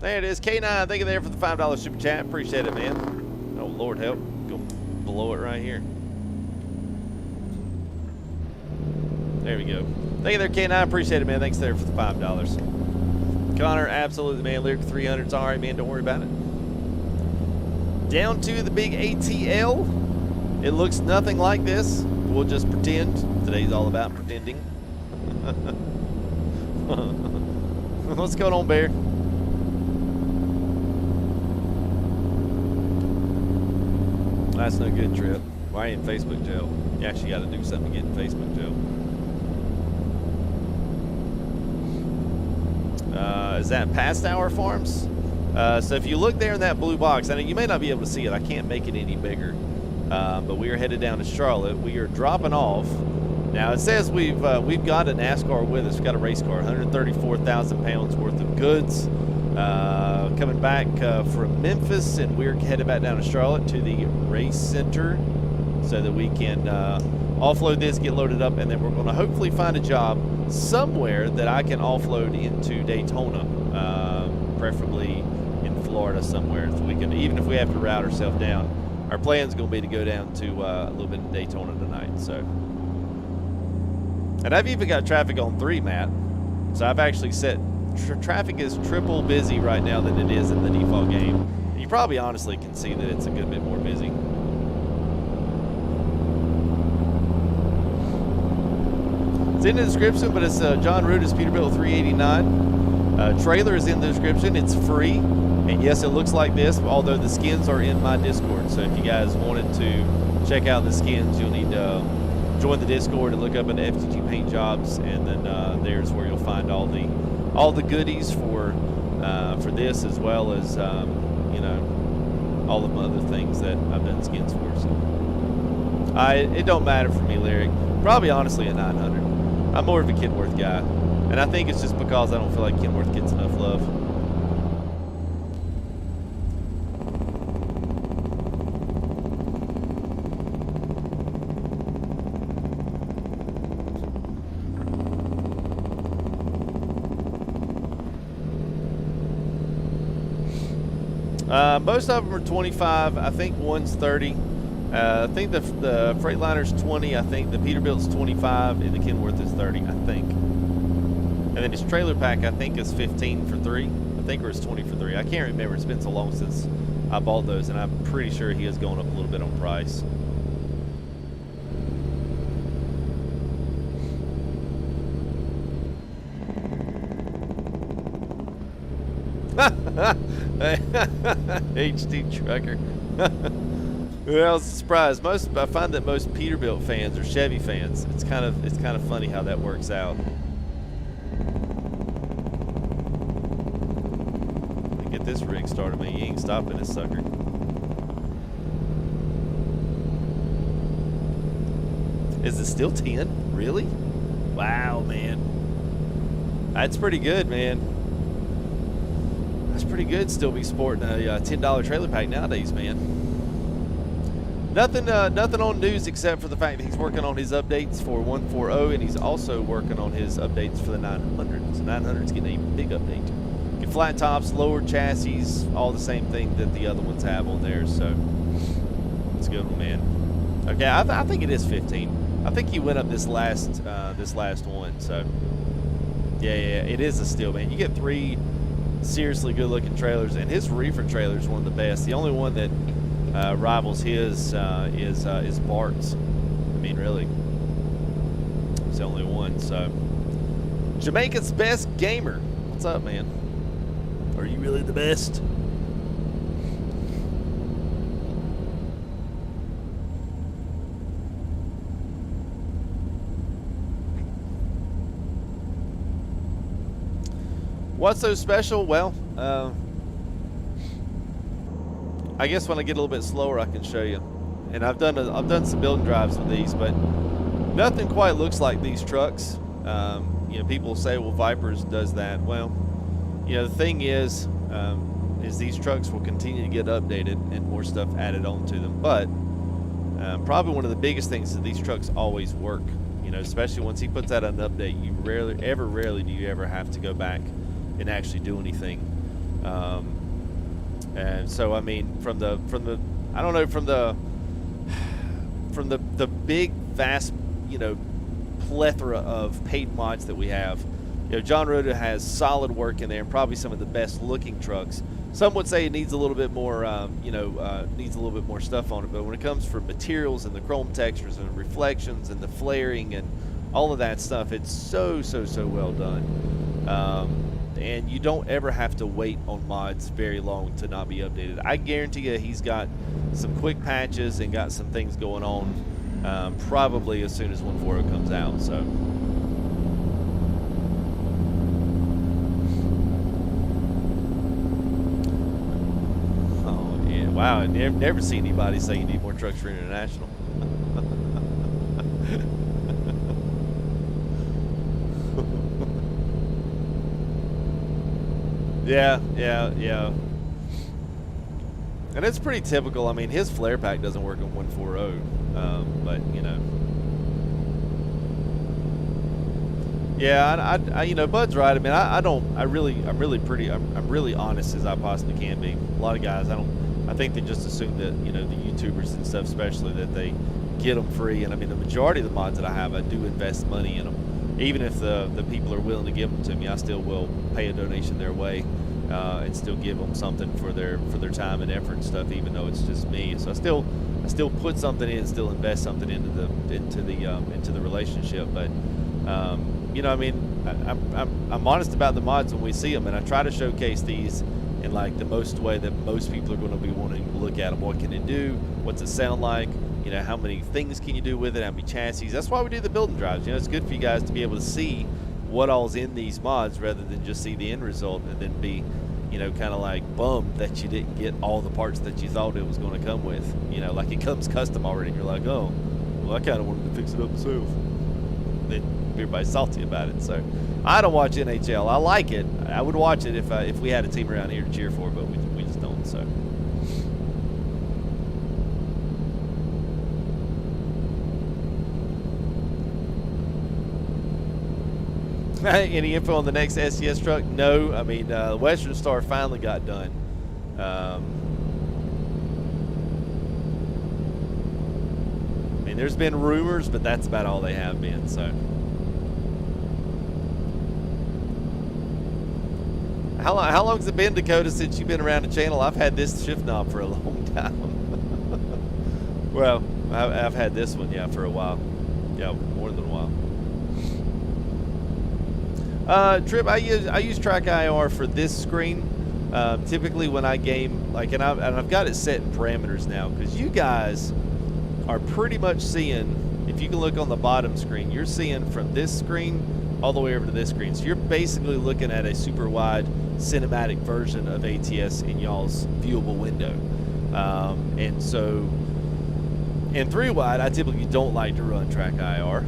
There it is. K9, thank you there for the $5 super chat. Appreciate it, man. Oh, Lord help. Go below it right here. There we go. Thank you there, K9. Appreciate it, man. Thanks there for the $5. Connor, absolutely, man. Lyric 300's all right, man. Don't worry about it. Down to the big ATL. It looks nothing like this. We'll just pretend. Today's all about pretending. What's going on, Bear? That's no good, Trip. Why are you in Facebook jail? You actually got to do something to get in Facebook jail. Is that past hour farms? So if you look there in that blue box, I know you may not be able to see it. I can't make it any bigger. But we are headed down to Charlotte. We are dropping off. Now it says we've got a NASCAR with us. We've got a race car, 134,000 pounds worth of goods. Coming back from Memphis, and we're headed back down to Charlotte to the race center so that we can offload this, get loaded up, and then we're going to hopefully find a job somewhere that I can offload into Daytona, preferably in Florida somewhere. So we can, even if we have to route ourselves down, our plan is going to be to go down to a little bit of Daytona tonight. So, and I've even got traffic on 3, Matt. So I've actually set traffic is triple busy right now than it is in the default game. You probably honestly can see that it's a good bit more busy. It's in the description, but it's John Rudis Peterbilt 389. Trailer is in the description. It's free. And yes, it looks like this, although the skins are in my Discord. So if you guys wanted to check out the skins, you'll need to join the Discord and look up at the FTG paint jobs, and then there's where you'll find all the goodies for this, as well as you know, all the other things that I've done skins for. So it don't matter for me, Lyric. Probably honestly a 900. I'm more of a Kenworth guy, and I think it's just because I don't feel like Kenworth gets enough love. Most of them are 25. I think one's 30. I think the Freightliner's 20. I think the Peterbilt's 25, and the Kenworth is 30. I think. And then his trailer pack, I think, is 15 for 3. I think, or it's 20 for 3. I can't remember. It's been so long since I bought those, and I'm pretty sure he is going up a little bit on price. HD trucker. Well, I was surprised. I find that most Peterbilt fans are Chevy fans. It's kind of funny how that works out. Get this rig started, man. You ain't stopping this sucker. Is it still 10? Really? Wow, man. That's pretty good, man. That's pretty good. Still be sporting a $10 trailer pack nowadays, man. Nothing on news except for the fact that he's working on his updates for 140, and he's also working on his updates for the 900. So 900's getting a big update. Get flat tops, lower chassis, all the same thing that the other ones have on there. So it's a good one, man. Okay, I think it is 15. I think he went up this last one. So yeah, it is a steal, man. You get 3 seriously good-looking trailers, and his reefer trailer is one of the best. The only one that rivals his is Bart's. I mean, really, it's the only one. So, Jamaica's best gamer. What's up, man? Are you really the best? What's so special? Well, I guess when I get a little bit slower, I can show you. And I've done some building drives with these, but nothing quite looks like these trucks. You know, people say, well, Vipers does that. Well, you know, the thing is these trucks will continue to get updated and more stuff added onto them. But probably one of the biggest things is that these trucks always work. You know, especially once he puts out an update, you rarely do you ever have to go back and actually do anything. And so, I mean, from the big, vast, you know, plethora of paint mods that we have, you know, John Rhoda has solid work in there and probably some of the best looking trucks. Some would say it needs a little bit more, needs a little bit more stuff on it. But when it comes for materials and the chrome textures and reflections and the flaring and all of that stuff, it's so well done. And you don't ever have to wait on mods very long to not be updated. I guarantee you he's got some quick patches and got some things going on probably as soon as 140 comes out. So oh yeah, wow, I never seen anybody say you need more trucks for international. Yeah. And it's pretty typical. I mean, his flare pack doesn't work on 140, but you know. Yeah, I you know, Bud's right. I mean, I'm really honest as I possibly can be. A lot of guys, I think they just assume that, you know, the YouTubers and stuff, especially, that they get them free. And I mean, the majority of the mods that I have, I do invest money in them. Even if the people are willing to give them to me, I still will pay a donation their way and still give them something for their time and effort and stuff, even though it's just me. So I still put something in, still invest something into the relationship. But you know, I mean, I'm honest about the mods when we see them, and I try to showcase these in like the most way that most people are going to be wanting to look at them. What can it do? What's it sound like? You know, how many things can you do with it? How many chassis? That's why we do the building drives. You know, it's good for you guys to be able to see what all's in these mods rather than just see the end result and then be, you know, kind of like bummed that you didn't get all the parts that you thought it was going to come with. You know, like it comes custom already, and you're like, oh, well, I kind of wanted to fix it up myself. Then everybody's salty about it. So I don't watch NHL. I like it. I would watch it if we had a team around here to cheer for, but we just don't. So. Any info on the next SCS truck? No. I mean, Western Star finally got done. I mean, there's been rumors, but that's about all they have been, so. How long has it been, Dakota, since you've been around the channel? I've had this shift knob for a long time. Well, I've had this one, yeah, for a while. Yeah, more than a while. Trip, I use Track IR for this screen. Typically when I game, like, and I've got it set in parameters now, because you guys are pretty much seeing, if you can look on the bottom screen, you're seeing from this screen all the way over to this screen. So you're basically looking at a super wide cinematic version of ATS in y'all's viewable window. And so in 3-wide, I typically don't like to run Track IR.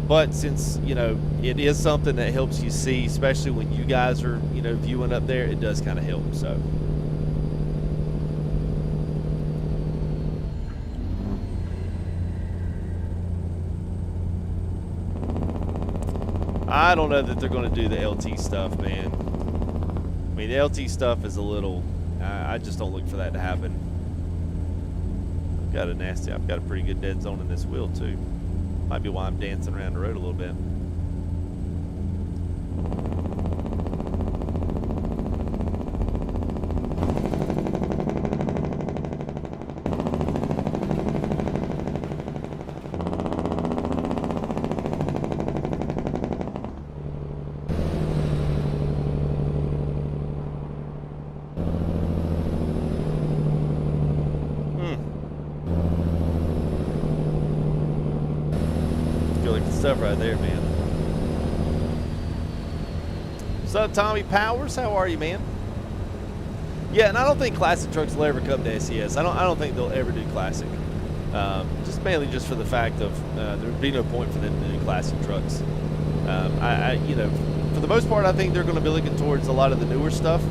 But since, you know, it is something that helps you see, especially when you guys are, you know, viewing up there, it does kind of help, so. I don't know that they're going to do the LT stuff, man. I mean, the LT stuff is a little, I just don't look for that to happen. I've got a pretty good dead zone in this wheel too. Might be why I'm dancing around the road a little bit. Stuff right there, man. What's up, Tommy Powers? How are you, man? Yeah, and I don't think classic trucks will ever come to SES. I don't think they'll ever do classic. Just mainly just for the fact of there would be no point for them to do classic trucks. You know, for the most part, I think they're going to be looking towards a lot of the newer stuff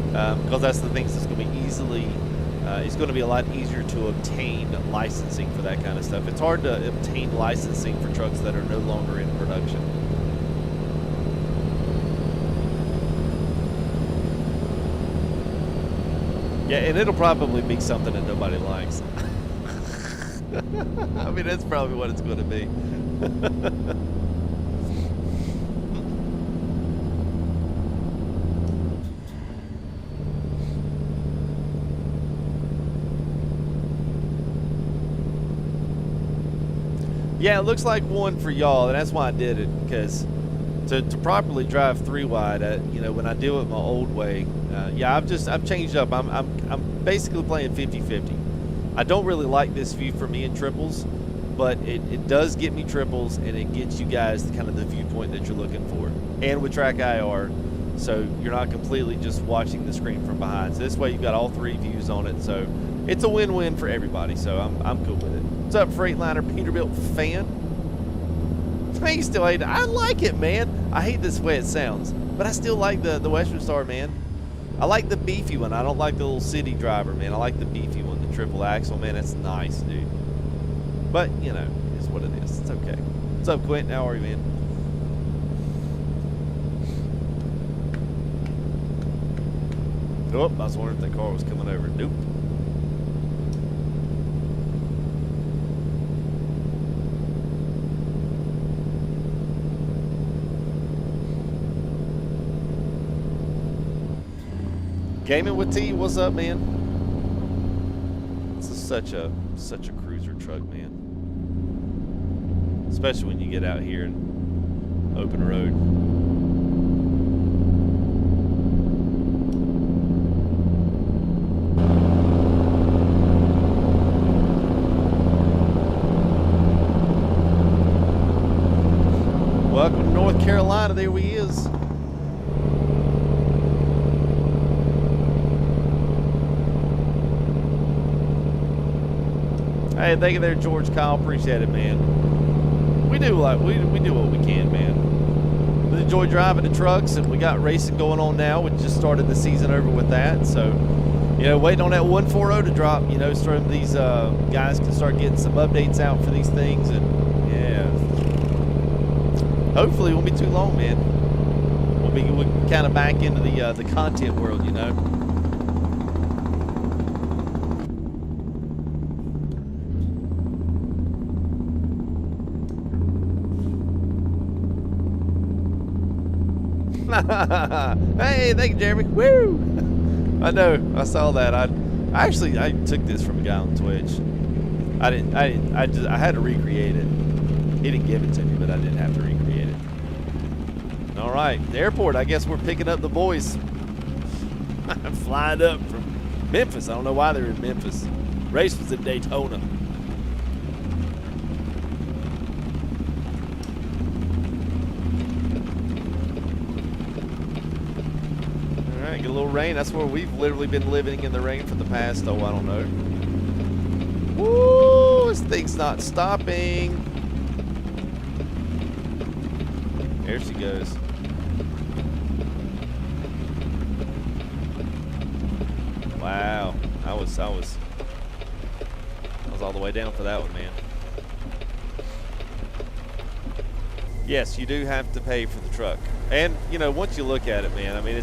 because that's the things that's going to be easily. It's going to be a lot easier to obtain licensing for that kind of stuff. It's hard to obtain licensing for trucks that are no longer in production. Yeah, and it'll probably be something that nobody likes. I mean, that's probably what it's going to be. Yeah, it looks like one for y'all, and that's why I did it, because to properly drive 3-wide, you know, when I do it my old way, yeah, I've changed up. I'm basically playing 50-50. I don't really like this view for me in triples, but it does get me triples, and it gets you guys kind of the viewpoint that you're looking for. And with Track IR, so you're not completely just watching the screen from behind. So this way you've got all 3 views on it, so it's a win-win for everybody, so I'm cool with it. What's up, Freightliner Peterbilt fan? I still hate it. I like it, man. I hate this way it sounds, but I still like the Western Star, man. I like the beefy one. I don't like the little city driver, man. I like the beefy one, the triple axle, man. That's nice, dude. But, you know, it's what it is. It's okay. What's up, Quentin? How are you, man? Oh, I was wondering if the car was coming over. Nope. Gaming with T, what's up, man? This is such a cruiser truck, man. Especially when you get out here and open road. Welcome to North Carolina. There he is. Hey, thank you there, George Kyle. Appreciate it, man. We do what we can, man. We enjoy driving the trucks, and we got racing going on now. We just started the season over with that, so you know, waiting on that 140 to drop. You know, so these guys can start getting some updates out for these things, and yeah, hopefully it won't be too long, man. We'll kind of back into the content world, you know. Hey, thank you, Jeremy. Woo! I know. I saw that. I took this from a guy on Twitch. I had to recreate it. He didn't give it to me, but I didn't have to recreate it. All right, the airport. I guess we're picking up the boys. I'm flying up from Memphis. I don't know why they're in Memphis. Race was in Daytona. All right, get a little rain. That's where we've literally been living in the rain for the past, oh, I don't know. Woo! This thing's not stopping. There she goes. Wow, I was all the way down for that one, man. Yes, you do have to pay for the truck. And, you know, once you look at it, man, I mean,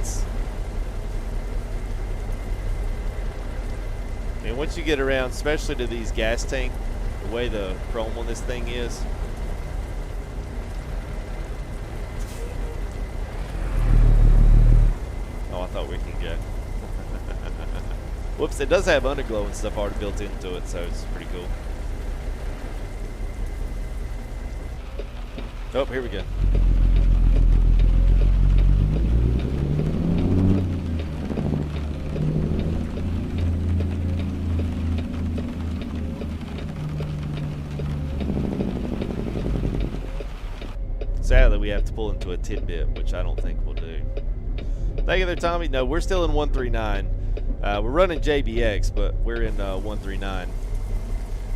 once you get around, especially to these gas tank, the way the chrome on this thing is. Oh, I thought we could go. Whoops, it does have underglow and stuff already built into it, so it's pretty cool. Oh, here we go. Sadly, we have to pull into a tidbit, which I don't think we'll do. Thank you there, Tommy. No, we're still in 139. We're running JBX, but we're in 139.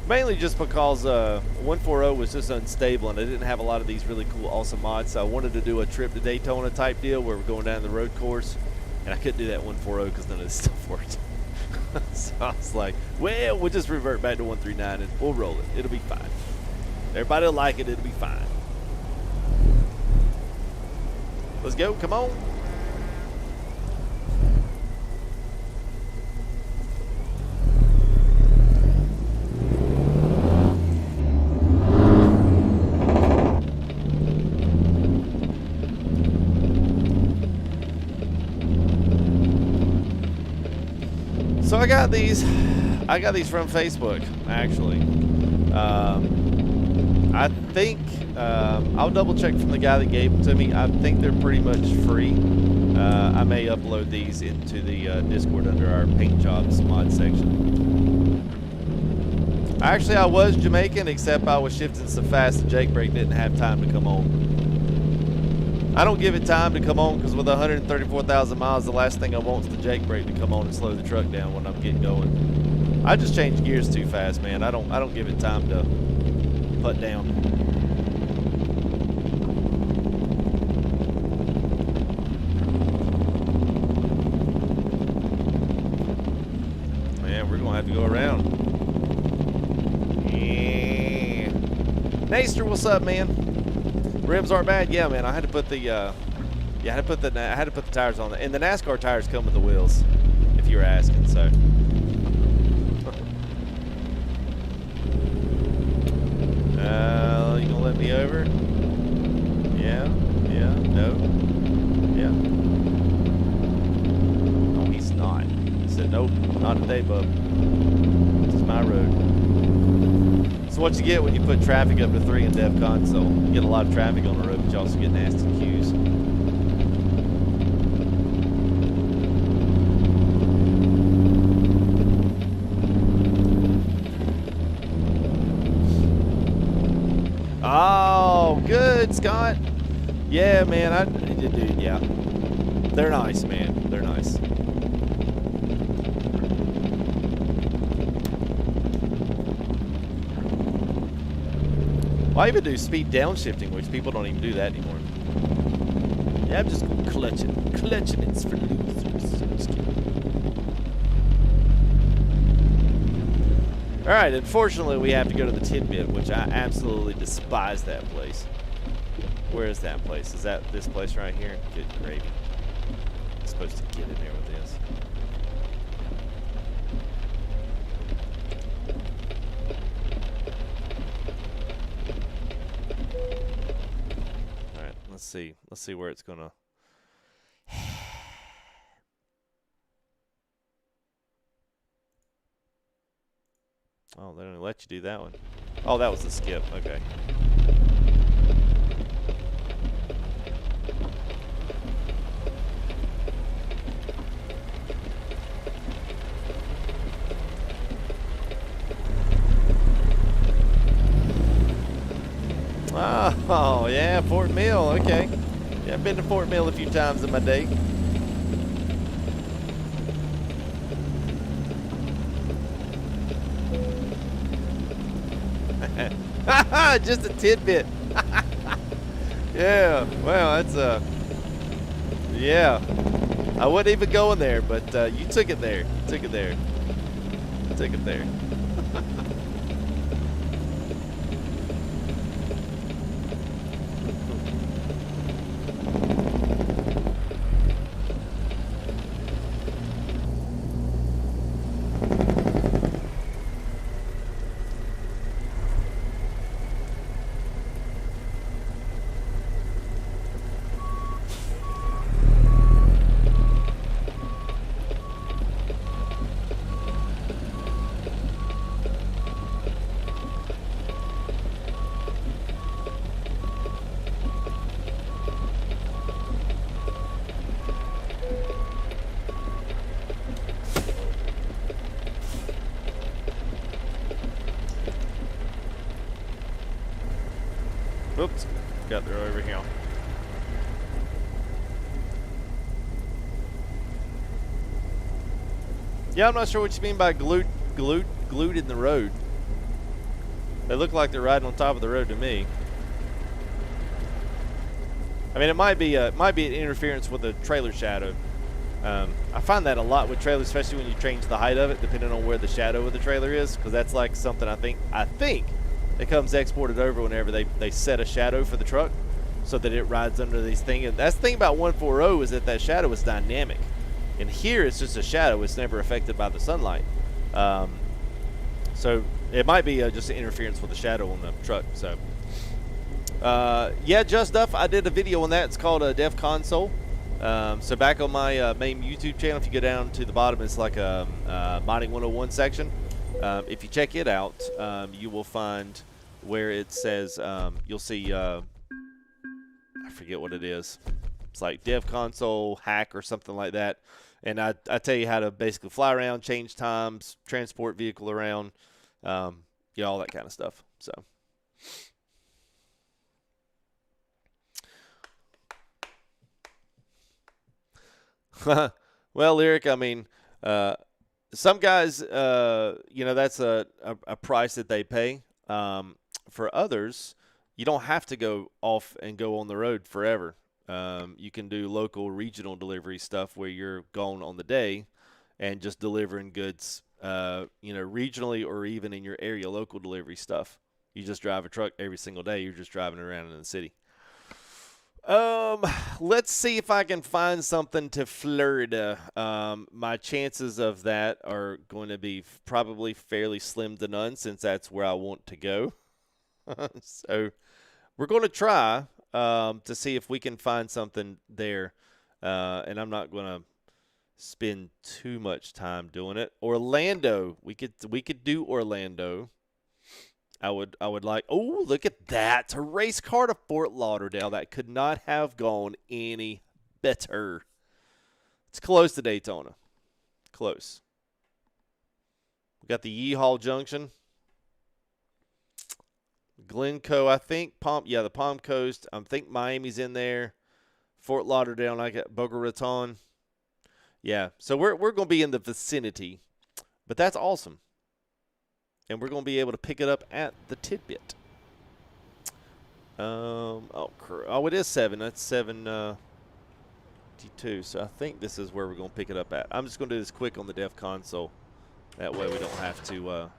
Mainly just because 140 was just unstable, and I didn't have a lot of these really cool, awesome mods. So I wanted to do a trip to Daytona type deal where we're going down the road course, and I couldn't do that 140 because none of this stuff worked. So I was like, well, we'll just revert back to 139 and we'll roll it. It'll be fine. Everybody will like it. It'll be fine. Let's go. Come on. So I got these from Facebook, actually. I think I'll double check from the guy that gave them to me. I think they're pretty much free. I may upload these into the Discord under our paint jobs mod section. Actually, I was Jamaican, except I was shifting so fast the Jake brake didn't have time to come on. I don't give it time to come on because with 134,000 miles, the last thing I want is the Jake brake to come on and slow the truck down when I'm getting going. I just change gears too fast, man. I don't give it time to put down. Man, we're gonna have to go around. Yeah. Naster, what's up, man? Rims aren't bad, yeah, man. I had to put the I had to put the tires on, and the NASCAR tires come with the wheels, if you were asking. So, you gonna let me over? Yeah, no, yeah. No, he's not. He said, nope, not today, bub. This is my road. So what you get when you put traffic up to 3 in dev console, you get a lot of traffic on the road, but you also get nasty queues. Oh, good, Scott. Yeah, man, dude, yeah. They're nice, man. They're nice. Well, I even do speed downshifting, which people don't even do that anymore. Yeah, I'm just clutching. Clutching it's for losers. I'm just kidding. All right, unfortunately, we have to go to the Tidbit, which I absolutely despise that place. Where is that place? Is that this place right here? Good gravy. I'm supposed to get in there with this. Let's see where it's gonna Oh, they don't let you do that one. Oh, that was the skip. Okay. Oh, yeah, Fort Mill. Okay. Yeah, I've been to Fort Mill a few times in my day. Just a tidbit. Yeah, well, that's yeah. I wasn't even going there, but you took it there. You took it there. You took it there. Oops, got there over here. Yeah, I'm not sure what you mean by glued in the road. They look like they're riding on top of the road to me. I mean, it might be an interference with the trailer shadow. I find that a lot with trailers, especially when you change the height of it, depending on where the shadow of the trailer is, because that's like something I think it comes exported over whenever they set a shadow for the truck, so that it rides under these things. And that's the thing about 140 is that shadow is dynamic. And here it's just a shadow; it's never affected by the sunlight. So it might be just an interference with the shadow on the truck. So yeah, Just Duff, I did a video on that. It's called Dev Console. So back on my main YouTube channel, if you go down to the bottom, it's like a modding 101 section. If you check it out, you will find where it says, you'll see, I forget what it is. It's like Dev Console hack or something like that. And I tell you how to basically fly around, change times, transport vehicle around, all that kind of stuff. So. Well, Lyric, I mean, some guys, that's a price that they pay. For others, you don't have to go off and go on the road forever. You can do local, regional delivery stuff where you're gone on the day and just delivering goods, regionally or even in your area, local delivery stuff. You just drive a truck every single day. You're just driving around in the city. Let's see if I can find something to Florida. My chances of that are going to be probably fairly slim to none, since that's where I want to go. So we're going to try to see if we can find something there. And I'm not going to spend too much time doing it. Orlando, we could do Orlando. I would like, oh, look at that. It's a race car to Fort Lauderdale. That could not have gone any better. It's close to Daytona. Close. We got the Yeehaw Junction. Glencoe, I think. The Palm Coast. I think Miami's in there. Fort Lauderdale, and I got Boca Raton. Yeah, so we're going to be in the vicinity. But that's awesome. And we're going to be able to pick it up at the Tidbit. It is 7. That's 7:52. So I think this is where we're going to pick it up at. I'm just going to do this quick on the Dev Console. That way we don't have to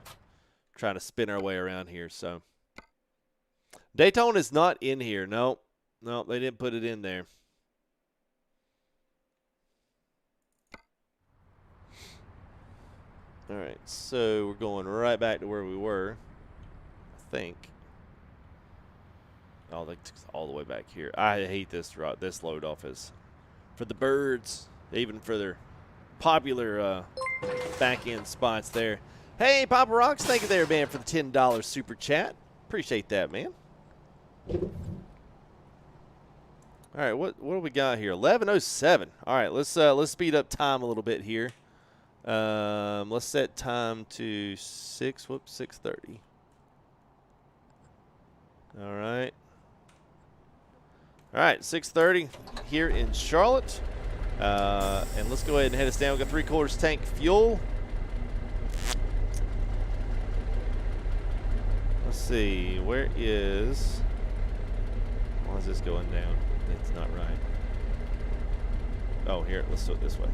try to spin our way around here. So Daytona is not in here. No, they didn't put it in there. All right, so we're going right back to where we were, I think. Oh, that's all the way back here. I hate this load off is for the birds, even for their popular back end spots there. Hey, Papa Rocks, thank you there, man, for the $10 super chat. Appreciate that, man. All right, what do we got here? 11:07. All right, let's speed up time a little bit here. Let's set time to 6:30. All right. All right, 6:30 here in Charlotte. And let's go ahead and head us down. We've got 3/4 tank fuel. Let's see, where is, why is this going down? It's not right. Oh, here, let's do it this way.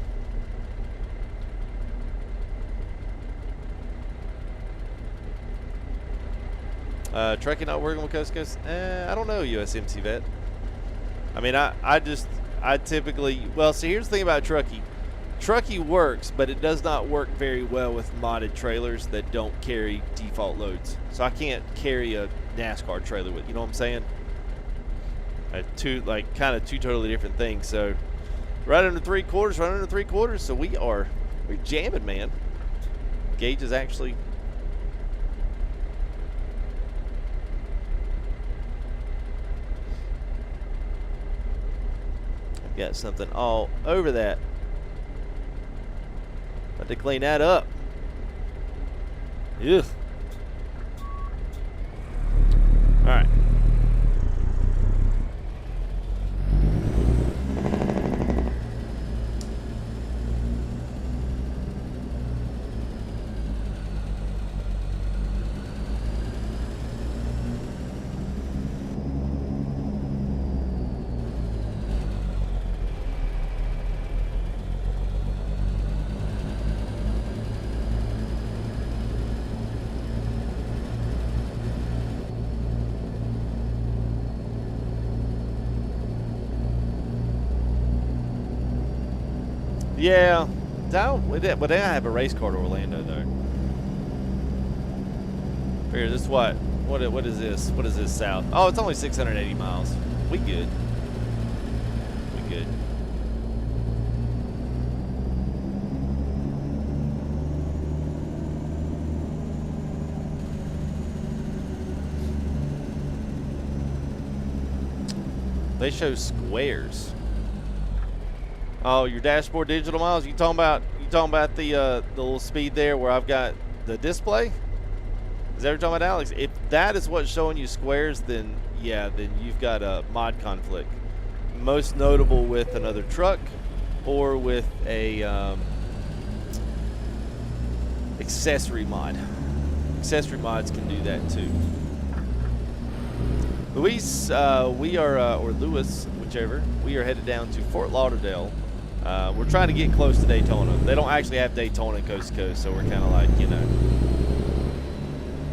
Trucking not working with Coast to Coast? I don't know, USMC Vet. I mean, I typically, well, see, here's the thing about Truckee. Truckee works, but it does not work very well with modded trailers that don't carry default loads. So I can't carry a NASCAR trailer with, you know what I'm saying? Kind of two totally different things. So right under 3/4, right under 3/4. So we're jamming, man. Gauge is actually. I've got something all over that. About to clean that up. Ugh. All right. Yeah, but then I have a race car to Orlando though. Here, this what is this? What is this south? Oh, it's only 680 miles. We good. We good. They show squares. Oh, your dashboard digital miles. You talking about the little speed there where I've got the display? Is that what you're talking about, Alex? If that is what's showing you squares, then yeah, then you've got a mod conflict. Most notable with another truck or with a accessory mod. Accessory mods can do that too. Luis, or Lewis, whichever. We are headed down to Fort Lauderdale. We're trying to get close to Daytona. They don't actually have Daytona coast to coast, so we're kind of like, you know,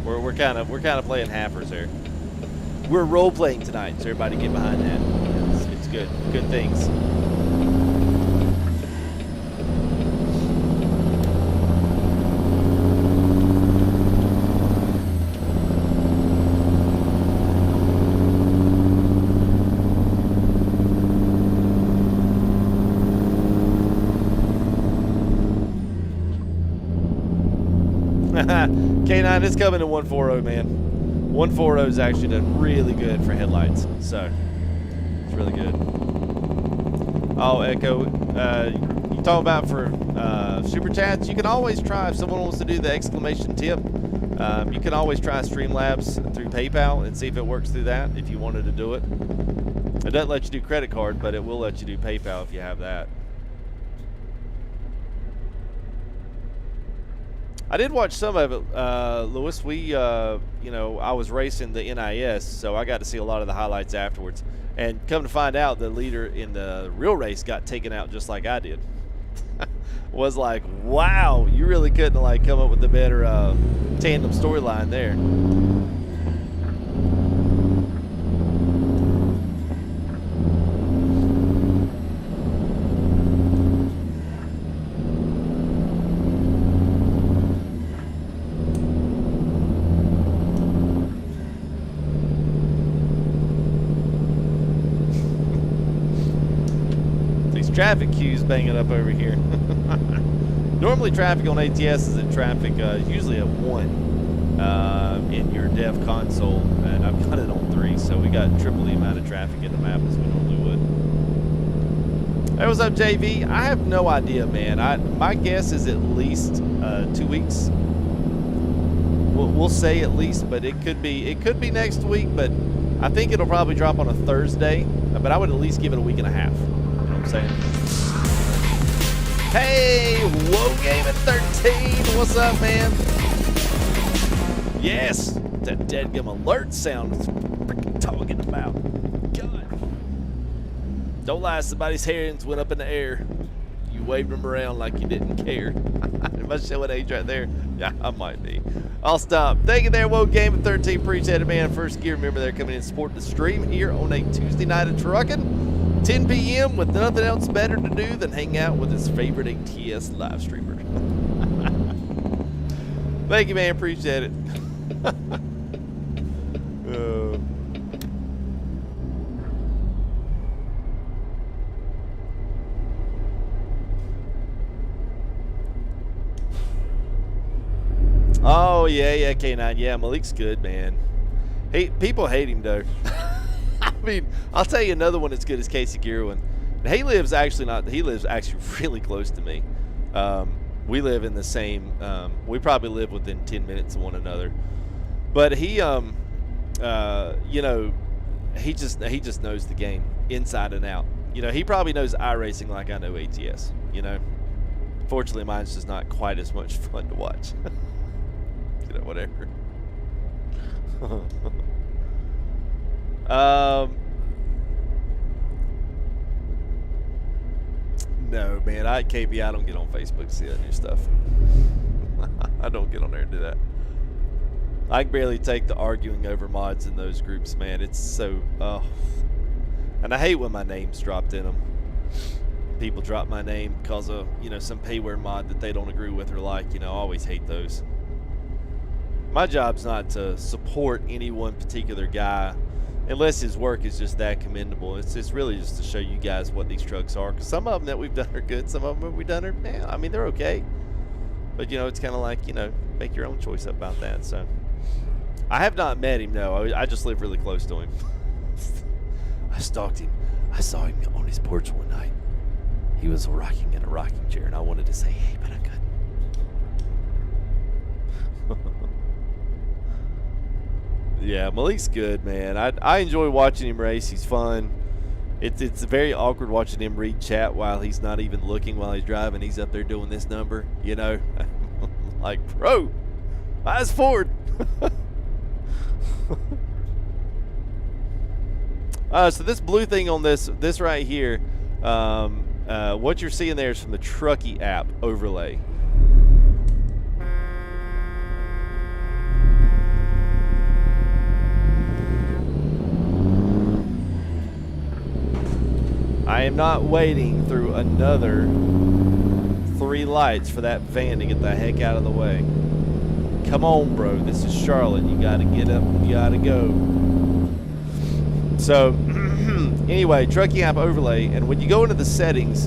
we're kind of playing halfers there. We're role playing tonight, so everybody get behind that. It's good things. K9 is coming to 140, man. 140 is actually done really good for headlights, so it's really good. Oh, Echo, you talking about for super chats? You can always try, if someone wants to do the exclamation tip, you can always try Streamlabs through PayPal and see if it works through that, if you wanted to do it. It doesn't let you do credit card, but it will let you do PayPal if you have that. I did watch some of it, Lewis. You know, I was racing the NIS, so I got to see a lot of the highlights afterwards. And come to find out, the leader in the real race got taken out just like I did. Was like, wow, you really couldn't like come up with a better tandem storyline there. Traffic queues banging up over here. Normally traffic on ATS is at traffic usually at 1 in your dev console, and I've got it on 3, so we got triple the amount of traffic in the map as we normally would. Hey, what's up, JV? I have no idea, man. My guess is at least 2 weeks. We'll say at least, but it could be next week, but I think it'll probably drop on a Thursday, but I would at least give it a week and a half. You know what I'm saying? Hey, Whoa Game at 13. What's up, man? Yes, that deadgum alert sound is freaking talking about. God. Don't lie, somebody's hands went up in the air. You waved them around like you didn't care. Am I showing age right there? Yeah, I might be. I'll stop. Thank you there, Whoa Game at 13. Appreciate it, man. First gear, remember they're coming in and supporting the stream here on a Tuesday night of trucking. 10 p.m. with nothing else better to do than hang out with his favorite ATS live streamer. Thank you, man. Appreciate it. Oh, yeah, K9. Yeah, Malik's good, man. People hate him, though. I mean, I'll tell you another one as good as Casey Gearwin. He lives actually really close to me. We live in the same, we probably live within 10 minutes of one another. But he, you know, he just knows the game inside and out. You know, he probably knows iRacing like I know ATS, you know. Fortunately, mine's just not quite as much fun to watch. You know, whatever. No, man, KB, I don't get on Facebook to see that new stuff. I don't get on there and do that. I can barely take the arguing over mods in those groups, man. It's so, and I hate when my name's dropped in them. People drop my name because of, you know, some payware mod that they don't agree with or like. You know, I always hate those. My job's not to support any one particular guy unless his work is just that commendable. It's really just to show you guys what these trucks are. Because some of them that we've done are good. Some of them that we've done are, man, I mean, they're okay. But, you know, it's kind of like, you know, make your own choice about that. So, I have not met him, no. I just live really close to him. I stalked him. I saw him on his porch one night. He was rocking in a rocking chair, and I wanted to say, hey, but I couldn't. Yeah, Malik's good, man. I enjoy watching him race. He's fun. It's very awkward watching him read chat while he's not even looking while he's driving. He's up there doing this number, you know. Like, bro, eyes forward. So this blue thing on this right here, what you're seeing there is from the Truckee app overlay. I am not waiting through another 3 lights for that van to get the heck out of the way. Come on, bro. This is Charlotte. You got to get up. You got to go. So, anyway, Truckee app overlay. And when you go into the settings,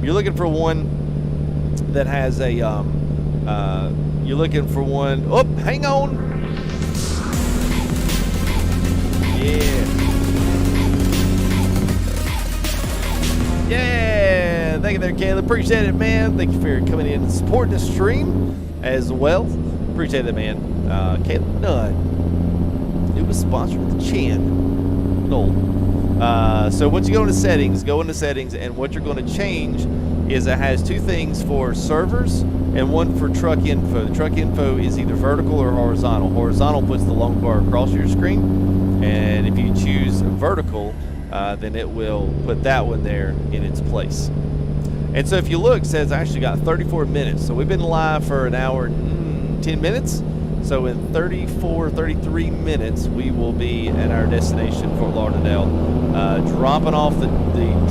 you're looking for one that has a, you're looking for one. Oh, hang on. Yeah. Yeah, thank you there, Caleb. Appreciate it, man. Thank you for coming in and supporting the stream as well. Appreciate it, man. Caleb Nunn. It was sponsored with Chan. No. So once you go into settings, and what you're going to change is it has 2 things for servers and one for truck info. The truck info is either vertical or horizontal. Horizontal puts the long bar across your screen, and if you choose vertical, then it will put that one there in its place. And so if you look, it says I actually got 34 minutes. So we've been live for an hour and 10 minutes. So in 33 minutes, we will be at our destination, Fort Lauderdale. Dropping off the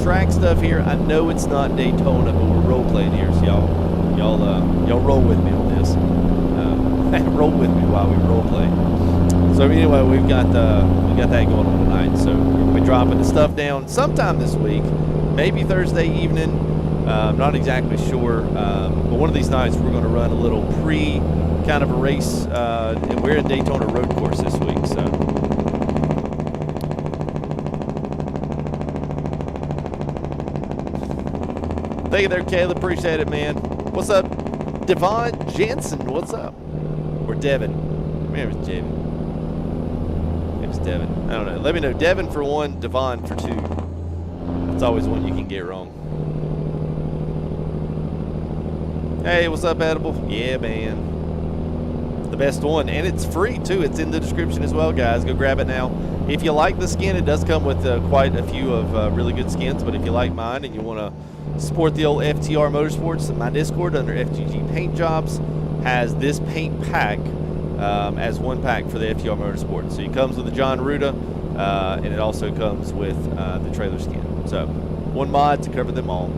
track stuff here. I know it's not Daytona, but we're role playing here, so y'all roll with me on this. Roll with me while we role play. So anyway, we got that going on tonight. So we're dropping the stuff down sometime this week, maybe Thursday evening, I'm not exactly sure, but one of these nights we're going to run a little kind of a race, and we're in Daytona road course this week, so. Thank you there, Caleb. Appreciate it, man. What's up, Devon Jansen? What's up? Or Devin? Maybe it was Devin. It was Devin. I don't know. Let me know. Devin for 1, Devon for 2. That's always one you can get wrong. Hey, what's up, Edible? Yeah, man. The best one, and it's free too. It's in the description as well, guys. Go grab it now. If you like the skin, it does come with quite a few of really good skins, but if you like mine and you want to support the old FTR Motorsports, my Discord under FGG Paint Jobs has this paint pack as one pack for the FTR Motorsports. So it comes with the John Ruda, and it also comes with the trailer skin. So one mod to cover them all.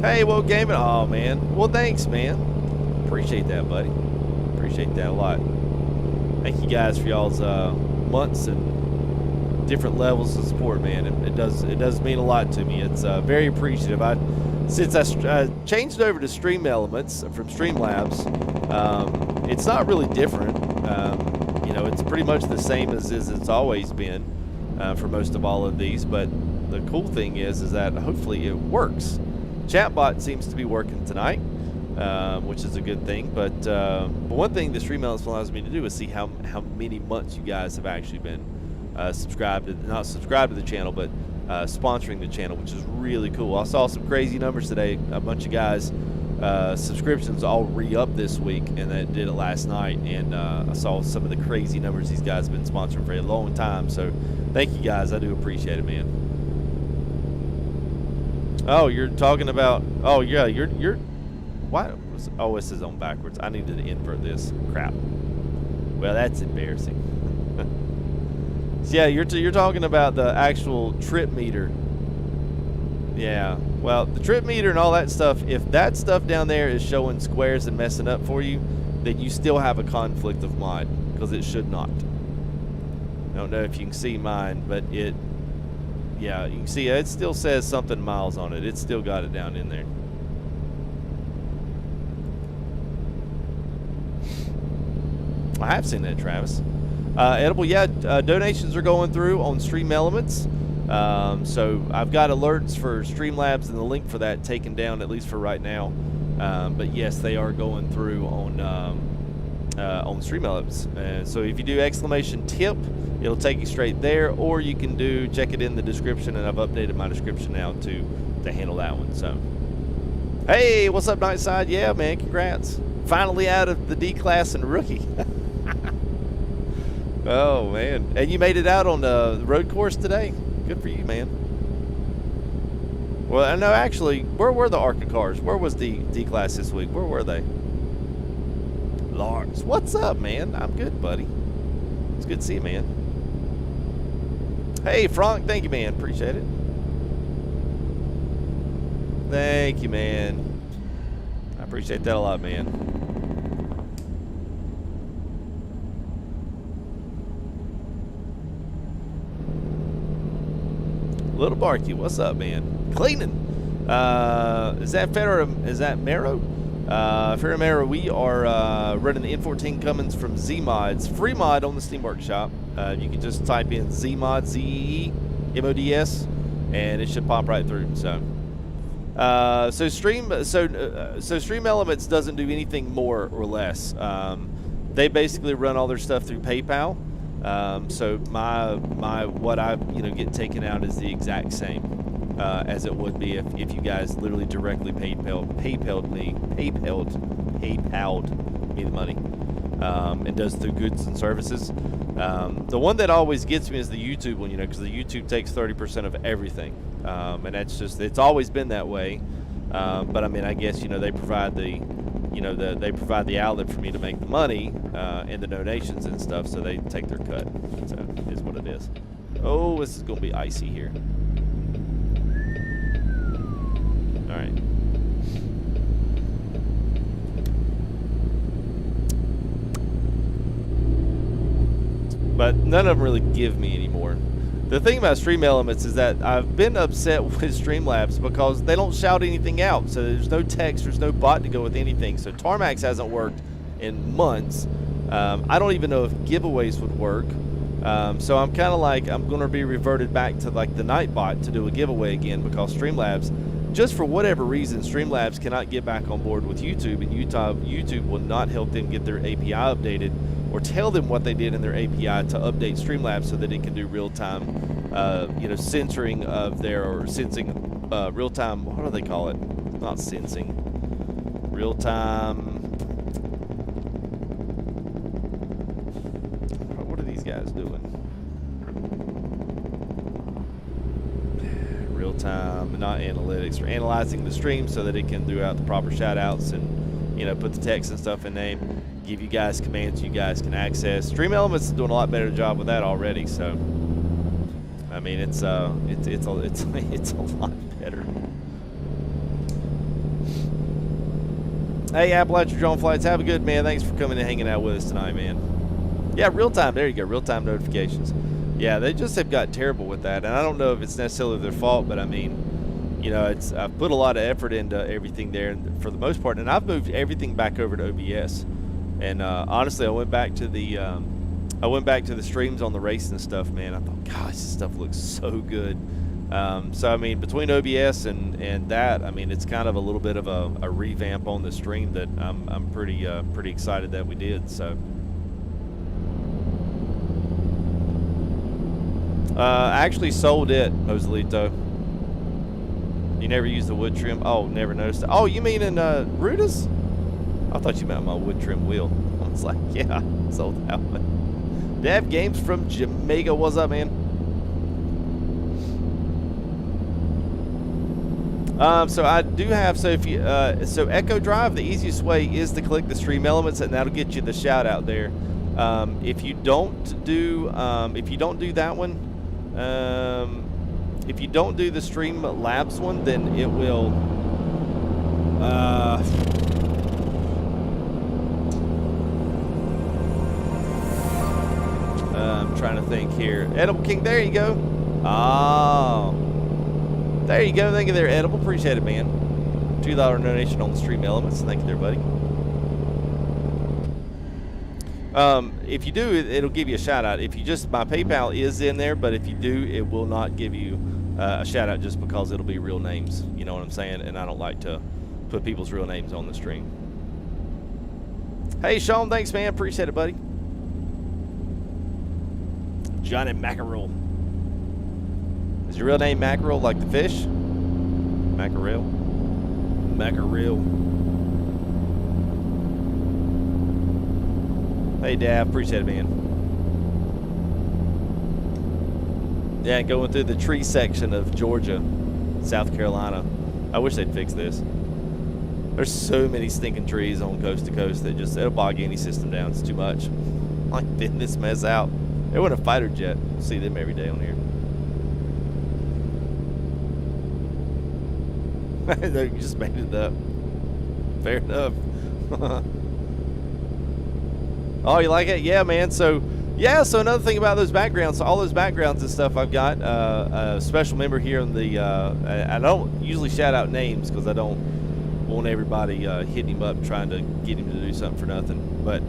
Hey, well, gaming. Oh, man. Well, thanks, man. Appreciate that, buddy. Appreciate that a lot. Thank you guys for y'all's months and different levels of support, man. It does mean a lot to me. It's very appreciative. Since I changed over to StreamElements from Streamlabs, it's not really different. You know, it's pretty much the same as it's always been for most of all of these. But the cool thing is that hopefully it works. Chatbot seems to be working tonight, which is a good thing. But one thing the StreamElements allows me to do is see how many months you guys have actually been not subscribed to the channel, but sponsoring the channel, which is really cool. I saw some crazy numbers today. A bunch of guys subscriptions all re-up this week, and they did it last night, and I saw some of the crazy numbers these guys have been sponsoring for a long time. So thank you guys. I do appreciate it, man. Oh, you're talking about, oh yeah, you're why was, oh, this is on backwards. I needed to invert this. Crap. Well, that's embarrassing. So yeah, you're talking about the actual trip meter. Yeah, well, the trip meter and all that stuff, if that stuff down there is showing squares and messing up for you, then you still have a conflict of mod, because it should not. I don't know if you can see mine, but it, yeah, you can see it still says something miles on it. It's still got it down in there. I have seen that, Travis. Edible, yeah, donations are going through on StreamElements. So I've got alerts for Streamlabs and the link for that taken down, at least for right now. But yes, they are going through on StreamElements. So if you do !tip, it'll take you straight there, or you can check it in the description, and I've updated my description now to handle that one. So, hey, what's up, Nightside? Yeah, man, congrats. Finally out of the D class and rookie. Oh, man. And you made it out on the road course today? Good for you, man. Well, I know, actually, where were the ARCA cars? Where was the D class this week? Where were they? Lars, what's up, man? I'm good, buddy. It's good to see you, man. Hey, Frank, thank you, man. Appreciate it. Thank you, man. I appreciate that a lot, man. Little Barky, what's up, man? Cleaning. Is that Ferro? Is that Mero? Ferro Mero, we are running the N14 Cummins from Z-Mods. Free mod on the Steam Workshop. You can just type in Z-Mod, Z-E-E-M-O-D-S, and it should pop right through. So StreamElements doesn't do anything more or less. They basically run all their stuff through PayPal. So what I get taken out is the exact same as it would be if you guys literally directly PayPal'd me the money. It does through goods and services. The one that always gets me is the YouTube one, because the YouTube takes 30% of everything, and that's just, it's always been that way. But I mean, I guess they provide the they provide the outlet for me to make the money and the donations and stuff, so they take their cut. So it is what it is. Oh, this is gonna be icy here. All right. But none of them really give me anymore. The thing about StreamElements is that I've been upset with Streamlabs because they don't shout anything out. So there's no text, there's no bot to go with anything. So Tarmax hasn't worked in months. I don't even know if giveaways would work. So I'm kind of like, I'm going to be reverted back to like the Nightbot to do a giveaway again, because Streamlabs, just for whatever reason, Streamlabs cannot get back on board with YouTube, and YouTube will not help them get their API updated or tell them what they did in their API to update Streamlabs so that it can do real-time, you know, censoring of their, or sensing, real-time, what do they call it? Not sensing, real-time, what are these guys doing? Real-time, not analytics, or analyzing the stream so that it can do out the proper shout-outs and, you know, put the text and stuff in name. Give you guys commands you guys can access. StreamElements is doing a lot better job with that already. So, I mean, it's a lot better. Hey, Appalachia Drone Flights, have a good, man. Thanks for coming and hanging out with us tonight, man. Yeah, real time. There you go, real time notifications. Yeah, they just have got terrible with that, and I don't know if it's necessarily their fault, but I mean, you know, I've put a lot of effort into everything there for the most part, and I've moved everything back over to OBS. And honestly, I went back to the streams on the racing stuff, man. I thought, gosh, this stuff looks so good. So I mean, between OBS and that, I mean, it's kind of a little bit of a revamp on the stream that I'm pretty excited that we did. So I actually sold it, Joselito. You never used the wood trim? Oh, never noticed it. Oh, you mean in Ruda's? I thought you meant my wood trim wheel. I was like, yeah, I sold that one. Dev Games from Jamaica, what's up, man? So I do have, so if you, so Echo Drive, the easiest way is to click the StreamElements, and that'll get you the shout out there. If you don't do that one, if you don't do the Streamlabs one, then it will, I'm trying to think here. Edible King, there you go. Oh, there you go. Thank you there, Edible. Appreciate it, man. $2 donation on the StreamElements. Thank you there, buddy. If you do, it'll give you a shout out. If you just, my PayPal is in there, but if you do, it will not give you a shout out just because it'll be real names. You know what I'm saying? And I don't like to put people's real names on the stream. Hey, Sean, thanks, man. Appreciate it, buddy. Johnny Mackerel. Is your real name Mackerel, like the fish? Mackerel. Mackerel. Hey, Dad. Appreciate it, man. Yeah, going through the tree section of Georgia, South Carolina. I wish they'd fix this. There's so many stinking trees on coast to coast that just, it'll bog any system down. It's too much. Like, thin this mess out. They want a fighter jet. See them every day on here. They just made it up. Fair enough. Oh, you like it? Yeah, man. So, yeah, so another thing about those backgrounds, so all those backgrounds and stuff, I've got a special member here in the, I don't usually shout out names because I don't want everybody hitting him up trying to get him to do something for nothing. But,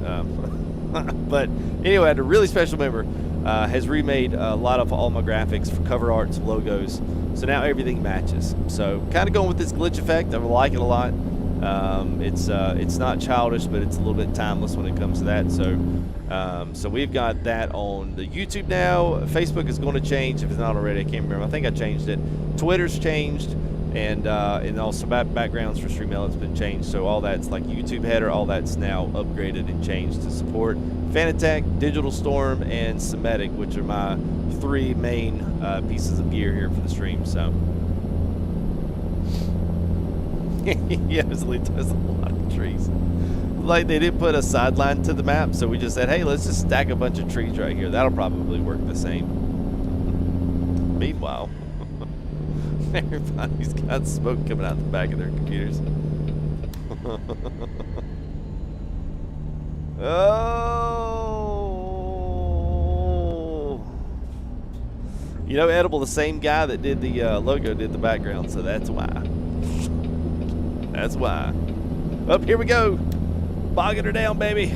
but anyway, I had a really special member, has remade a lot of all my graphics for cover arts, logos. So now everything matches. So kind of going with this glitch effect. I like it a lot. It's not childish, but it's a little bit timeless when it comes to that. So, so we've got that on the YouTube now. Facebook is going to change if it's not already. I can't remember. I think I changed it. Twitter's changed, and also backgrounds for StreamElements has been changed. So all that's like YouTube header, all that's now upgraded and changed to support Fanatec, Digital Storm, and Simetik, which are my three main pieces of gear here for the stream. So. Yeah, there's a lot of trees. Like, they didn't put a sideline to the map, so we just said, hey, let's just stack a bunch of trees right here. That'll probably work the same. Meanwhile, everybody's got smoke coming out the back of their computers. Oh. You know, Edible, the same guy that did the logo did the background, so that's why. That's why. Up, here we go. Bogging her down, baby.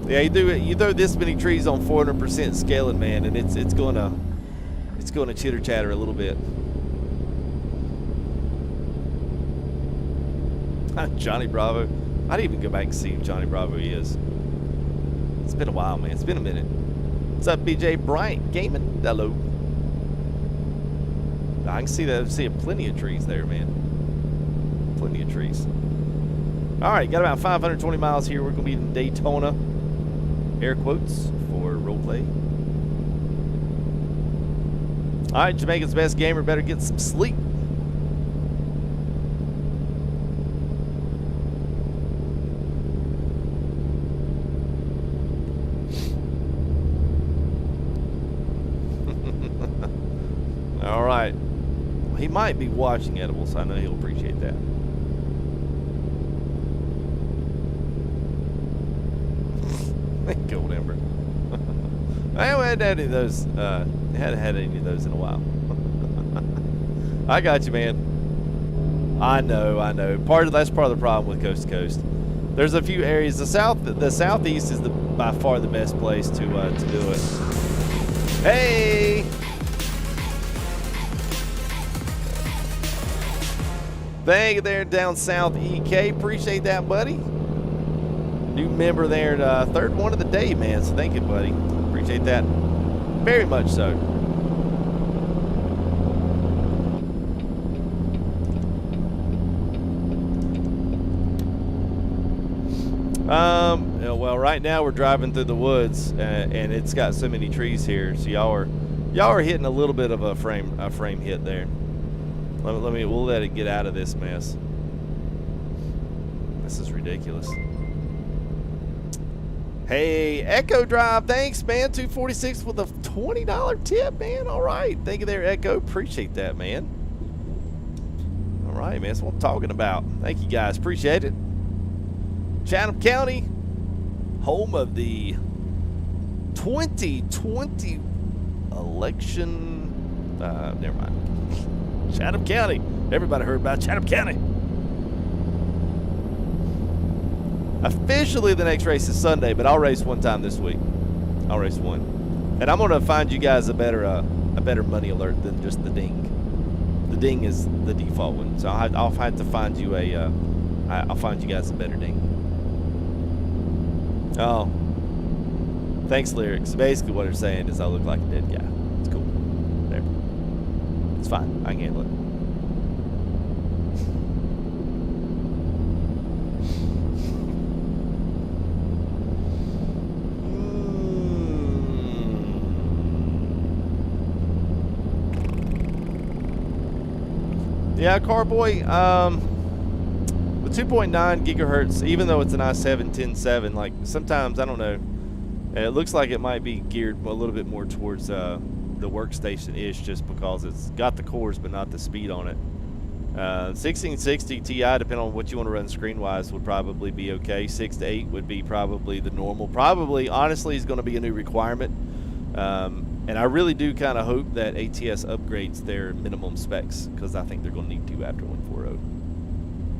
Yeah, you throw this many trees on 400% scaling, man, and it's gonna chitter chatter a little bit. Johnny Bravo. I didn't even go back and see who Johnny Bravo is. It's been a while, man. It's been a minute. What's up, BJ Bryant Gaming? Hello. I can see that. See plenty of trees there, man. Plenty of trees. All right, got about 520 miles here. We're gonna be in Daytona. Air quotes for roleplay. All right, Jamaica's best gamer better get some sleep. All right. He might be watching Edible, so I know he'll appreciate that. Gold Ember. I haven't had any of those. Hadn't had any of those in a while. I got you, man. I know. That's part of the problem with Coast to Coast. There's a few areas. The southeast is by far the best place to do it. Hey. Thank you there down south, EK. Appreciate that, buddy. New member there, third one of the day, man. So thank you, buddy. Appreciate that very much so. Well, right now we're driving through the woods, and it's got so many trees here. So y'all are hitting a little bit of a frame hit there. We'll let it get out of this mess. This is ridiculous. Hey, Echo Drive, thanks, man. 246 with a $20 tip, man. All right, thank you there, Echo. Appreciate that, man. All right, man. That's what I'm talking about. Thank you, guys. Appreciate it. Chatham County, home of the 2020 election. Never mind. Chatham County. Everybody heard about Chatham County. Officially, the next race is Sunday, but I'll race one time this week. I'll race one, and I'm gonna find you guys a better money alert than just the ding. The ding is the default one, so I'll have to find you I'll find you guys a better ding. Oh, thanks, lyrics. Basically, what they're saying is I look like a dead guy. It's cool. Whatever. It's fine. I can handle it. Yeah, Carboy, with 2.9 gigahertz, even though it's an i7 107, like sometimes, I don't know, it looks like it might be geared a little bit more towards the workstation-ish, just because it's got the cores but not the speed on it. 1660 Ti, depending on what you want to run screen-wise, would probably be okay. 6 to 8 would be probably the normal. Probably, honestly, is going to be a new requirement. And I really do kind of hope that ATS upgrades their minimum specs, because I think they're going to need to after 1.4.0.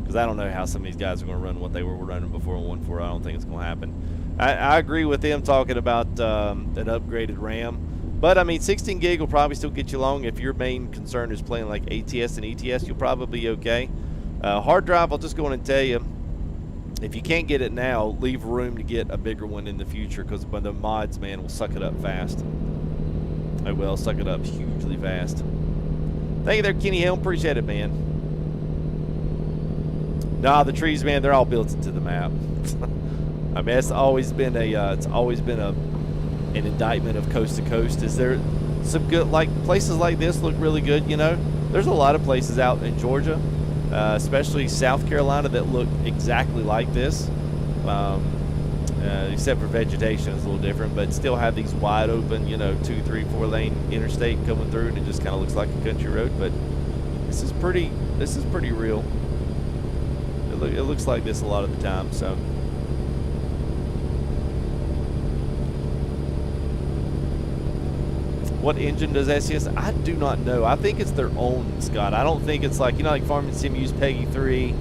Because I don't know how some of these guys are going to run what they were running before 1.4. I don't think it's going to happen. I agree with them talking about an upgraded RAM. But, I mean, 16 gig will probably still get you along. If your main concern is playing like ATS and ETS, you'll probably be okay. Hard drive, I'll just go in and tell you, if you can't get it now, leave room to get a bigger one in the future, because the mods, man, will suck it up fast. They will suck it up hugely fast. Thank you there, Kenny Helm. Appreciate it, man. Nah, the trees, man, they're all built into the map. I mean, it's always been an indictment of coast to coast. Is there some good, like, places like this look really good, you know? There's a lot of places out in Georgia, especially South Carolina, that look exactly like this. Except for vegetation is a little different, but still have these wide open, you know, 2, 3, 4 lane interstate coming through, and it just kind of looks like a country road. But this is pretty real. It looks like this a lot of the time. So What engine does SES? I do not know. I think it's their own, Scott. I don't think it's like, you know, like Farming Sim use Peggy 3.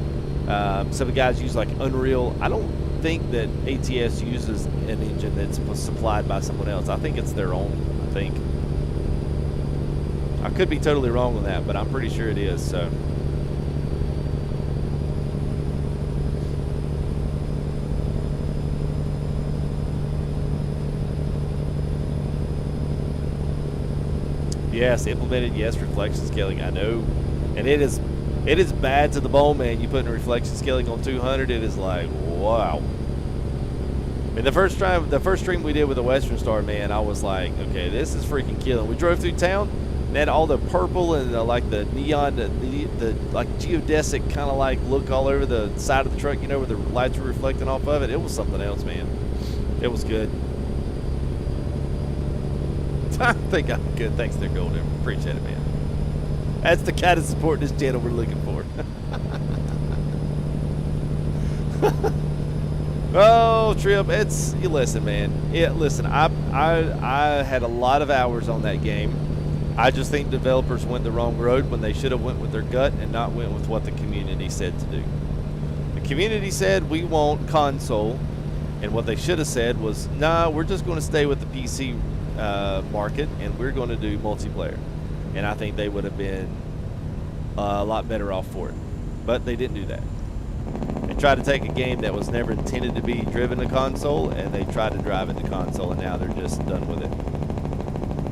Some of the guys use like Unreal. I don't think that ATS uses an engine that's supplied by someone else. I think it's their own, I think. I could be totally wrong on that, but I'm pretty sure it is, so. Yes, implemented, yes, reflection scaling, I know. And it is bad to the bone, man. You put in reflection scaling on 200, it is like, wow. And the first stream we did with the Western Star, man, I was like, okay, this is freaking killing. We drove through town, and had all the purple and like the neon, the like geodesic kind of like look all over the side of the truck, you know, where the lights were reflecting off of it. It was something else, man. It was good. I think I'm good. Thanks, there, Golden. Appreciate it, man. That's the kind of support this channel we're looking for. Oh, Trip, you listen, man. Listen, I had a lot of hours on that game. I just think developers went the wrong road when they should have went with their gut and not went with what the community said to do. The community said we want console, and what they should have said was, nah, we're just going to stay with the PC market, and we're going to do multiplayer. And I think they would have been a lot better off for it. But they didn't do that. They tried to take a game that was never intended to be driven to console, and they tried to drive it to console, and now they're just done with it.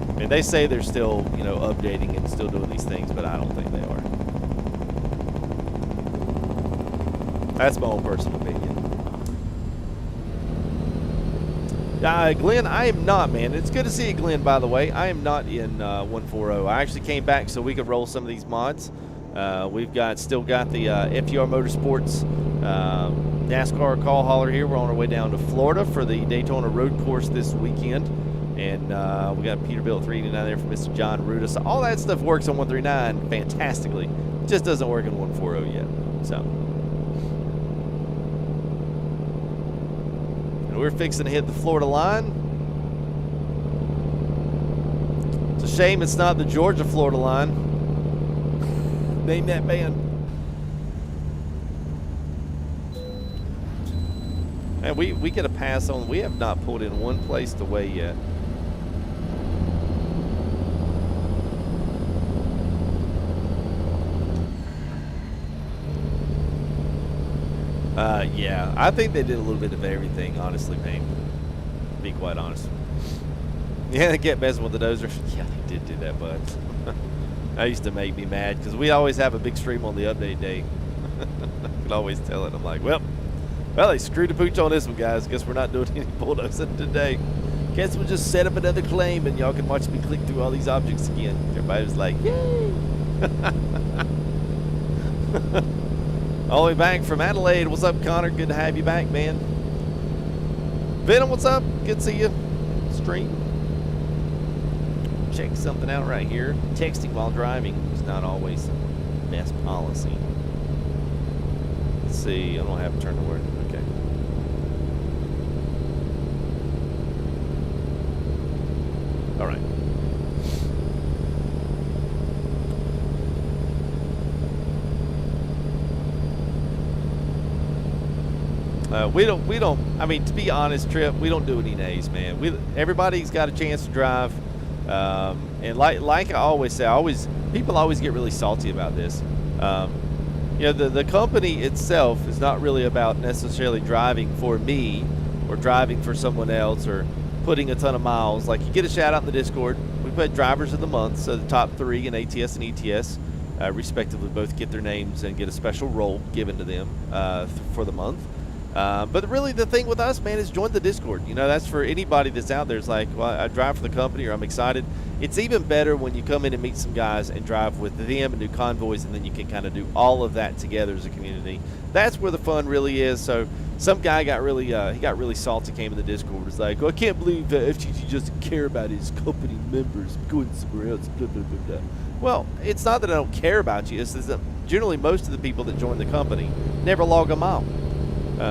I mean, they say they're still, you know, updating and still doing these things, but I don't think they are. That's my own personal opinion. Glenn, I am not, man. It's good to see you, Glenn, by the way. I am not in 140. I actually came back so we could roll some of these mods. We've still got the FTR Motorsports NASCAR Cup Hauler here. We're on our way down to Florida for the Daytona road course this weekend. And we got Peterbilt 389 there from Mr. John Ruda. So all that stuff works on 139 fantastically. It just doesn't work in 140 yet. So. We're fixing to hit the Florida line. It's a shame it's not the Georgia-Florida line. Name that band. And we get a pass on. We have not pulled in one place to weigh yet. Yeah, I think they did a little bit of everything, honestly, Payne. To be quite honest. Yeah, they kept messing with the dozer. Yeah, they did do that, bud. That used to make me mad because we always have a big stream on the update day. I could always tell it. I'm like, well, they screwed the pooch on this one, guys. Guess we're not doing any bulldozing today. Guess we'll just set up another claim and y'all can watch me click through all these objects again. Everybody was like, yay! All the way back from Adelaide. What's up, Connor? Good to have you back, man. Venom, what's up? Good to see you. Stream. Check something out right here. Texting while driving is not always the best policy. Let's see. I don't have to turn the word. Okay. All right. We don't, I mean, to be honest, Trip, we don't do any nays, man. Everybody's got a chance to drive. And like I always say, people always get really salty about this. You know, the company itself is not really about necessarily driving for me or driving for someone else or putting a ton of miles. Like, you get a shout out in the Discord. We put drivers of the month, so the top 3 in ATS and ETS, respectively, both get their names and get a special role given to them for the month. But really the thing with us, man, is join the Discord. You know, that's for anybody that's out there. It's like, well, I drive for the company or I'm excited. It's even better when you come in and meet some guys and drive with them and do convoys, and then you can kind of do all of that together as a community. That's where the fun really is. So some guy got really salty, came in the Discord, was like, oh, I can't believe FTG doesn't care about his company members going somewhere else, blah, blah, blah, blah. Well, it's not that I don't care about you. It's that generally most of the people that join the company never log a mile.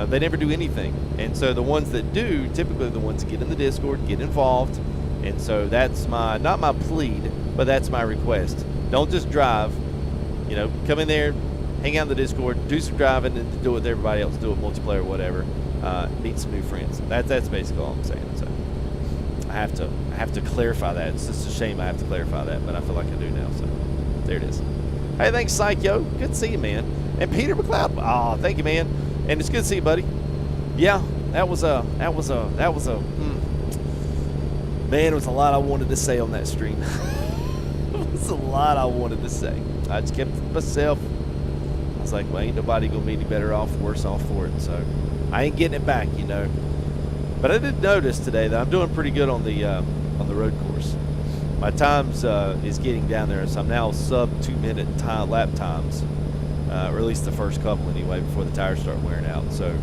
They never do anything. And so the ones that do, typically the ones that get in the Discord, get involved, And so that's my, not my plead, but that's my request. Don't just drive, you know, come in there, hang out in the Discord, do some driving, and do it with everybody else, do it multiplayer, whatever. Meet some new friends. That's basically all I'm saying. So I have to clarify that. It's just a shame I have to clarify that, but I feel like I do now. So there it is. Hey, thanks, Psycho. Good to see you, man. And Peter McLeod. Oh, thank you, man. And it's good to see you, buddy. Yeah, that was a man, it was a lot I wanted to say on that stream. It was a lot I wanted to say. I just kept it to myself. I was like, well, ain't nobody gonna be any better off or worse off for it. So I ain't getting it back, you know. But I did notice today that I'm doing pretty good on the road course. My times is getting down there, so I'm now sub 2-minute lap times, or at least the first couple anyway, before the tires start wearing out. So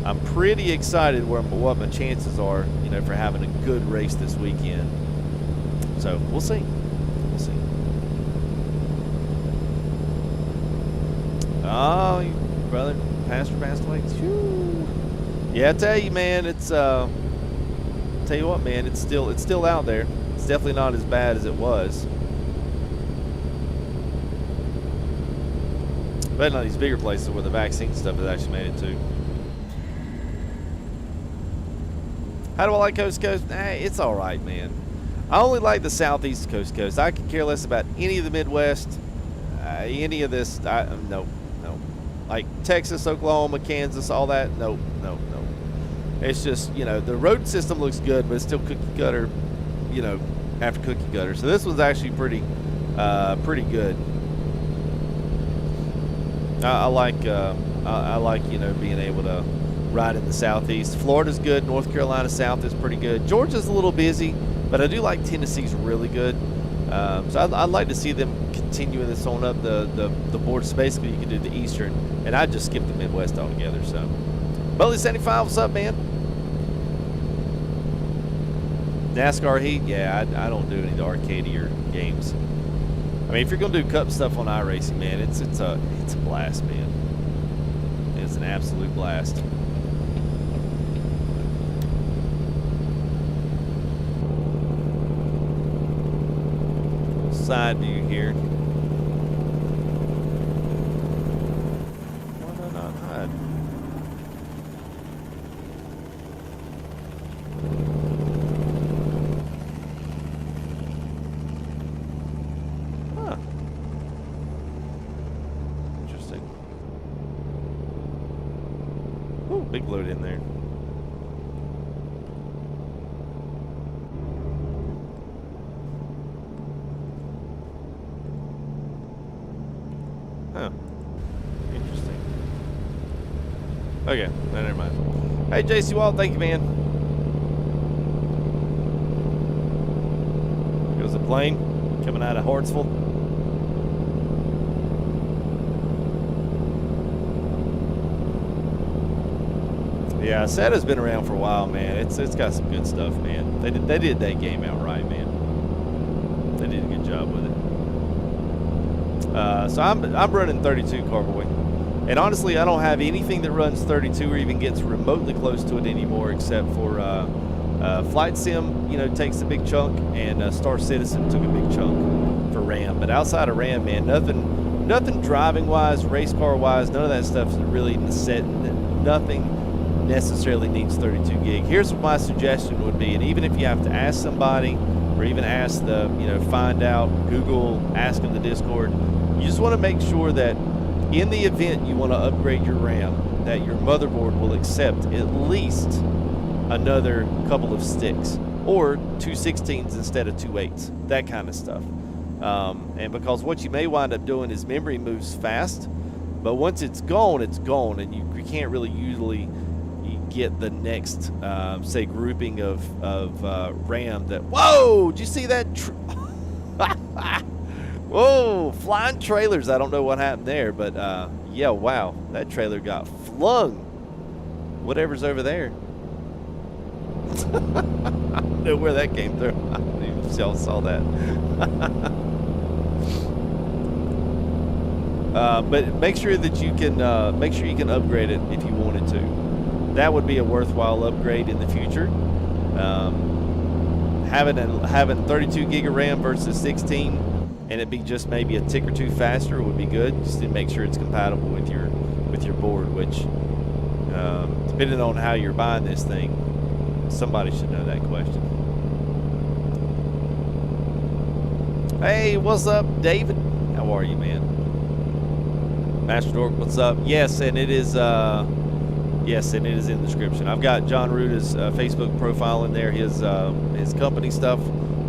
I'm pretty excited what my chances are, you know, for having a good race this weekend. So we'll see. We'll see. Oh, brother, Pastor passed away. Whew. Yeah, I tell you, man, it's tell you what, man, it's still out there. It's definitely not as bad as it was. But not these bigger places where the vaccine stuff has actually made it to. How do I like Coast to Coast? It's all right, man. I only like the Southeast Coast to Coast. I could care less about any of the Midwest, any of this. No. Like Texas, Oklahoma, Kansas, all that. No. It's just, you know, the road system looks good, but it's still cookie cutter, you know, after cookie cutter. So this one's actually pretty good. I like, you know, being able to ride in the Southeast. Florida's good. North Carolina South is pretty good. Georgia's a little busy, but I do like Tennessee's really good. So I'd like to see them continuing this on up the board. So basically, you can do the Eastern, and I'd just skip the Midwest altogether. So, Bully 75, what's up, man? NASCAR Heat, yeah, I don't do any of the arcadier games. I mean, if you're gonna do cup stuff on iRacing, man, it's a blast, man. It's an absolute blast. Side view here. Why did I not hide? Huh. Interesting. Ooh, big load in there. Huh. Interesting. Okay, never mind. Hey, JC Walt, thank you, man. Goes a plane coming out of Hartsville. Yeah, SATA's been around for a while, man. It's got some good stuff, man. They did that game out right, man. They did a good job with it. So I'm running 32 Carboy, and honestly, I don't have anything that runs 32 or even gets remotely close to it anymore, except for Flight Sim. You know, takes a big chunk, and Star Citizen took a big chunk for RAM. But outside of RAM, man, nothing driving wise, race car wise, none of that stuff is really set. Nothing necessarily needs 32 gig. Here's what my suggestion would be, and even if you have to ask somebody, or even ask the, you know, find out, Google, ask them the Discord. You just want to make sure that in the event you want to upgrade your RAM, that your motherboard will accept at least another couple of sticks, or 2 16s instead of 2 8s, that kind of stuff. And because what you may wind up doing is memory moves fast, but once it's gone, and you can't really usually get the next, say, grouping of RAM that. Whoa! Did you see that? Whoa! Flying trailers. I don't know what happened there, but yeah, wow, that trailer got flung. Whatever's over there. I don't know where that came through. I don't even know if y'all saw that. But make sure that you can upgrade it if you wanted to. That would be a worthwhile upgrade in the future. having 32 gig of RAM versus 16, and it be just maybe a tick or two faster would be good, just to make sure it's compatible with your board. Which, depending on how you're buying this thing, somebody should know that question. Hey, what's up, David? How are you, man? Master Dork, what's up? Yes, and it is. Yes, and it is in the description. I've got John Ruda's Facebook profile in there, his company stuff,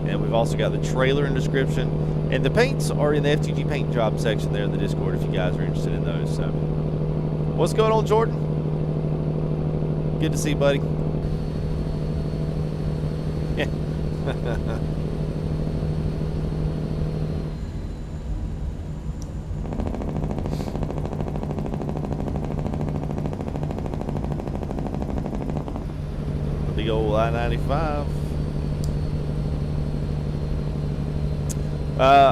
and we've also got the trailer in the description. And the paints are in the FTG paint job section there in the Discord if you guys are interested in those. So, what's going on, Jordan? Good to see you, buddy. Big old I-95.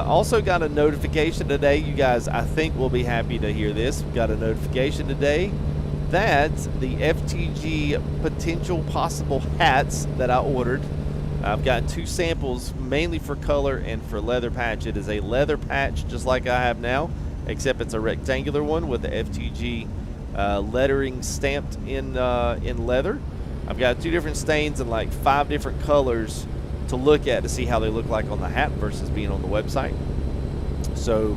Also got a notification today. You guys, I think, will be happy to hear this. We got a notification today that the FTG potential possible hats that I ordered, I've got 2 samples, mainly for color and for leather patch. It is a leather patch just like I have now, except it's a rectangular one with the FTG lettering stamped in leather. I've got 2 different stains and like 5 different colors to look at to see how they look like on the hat versus being on the website. So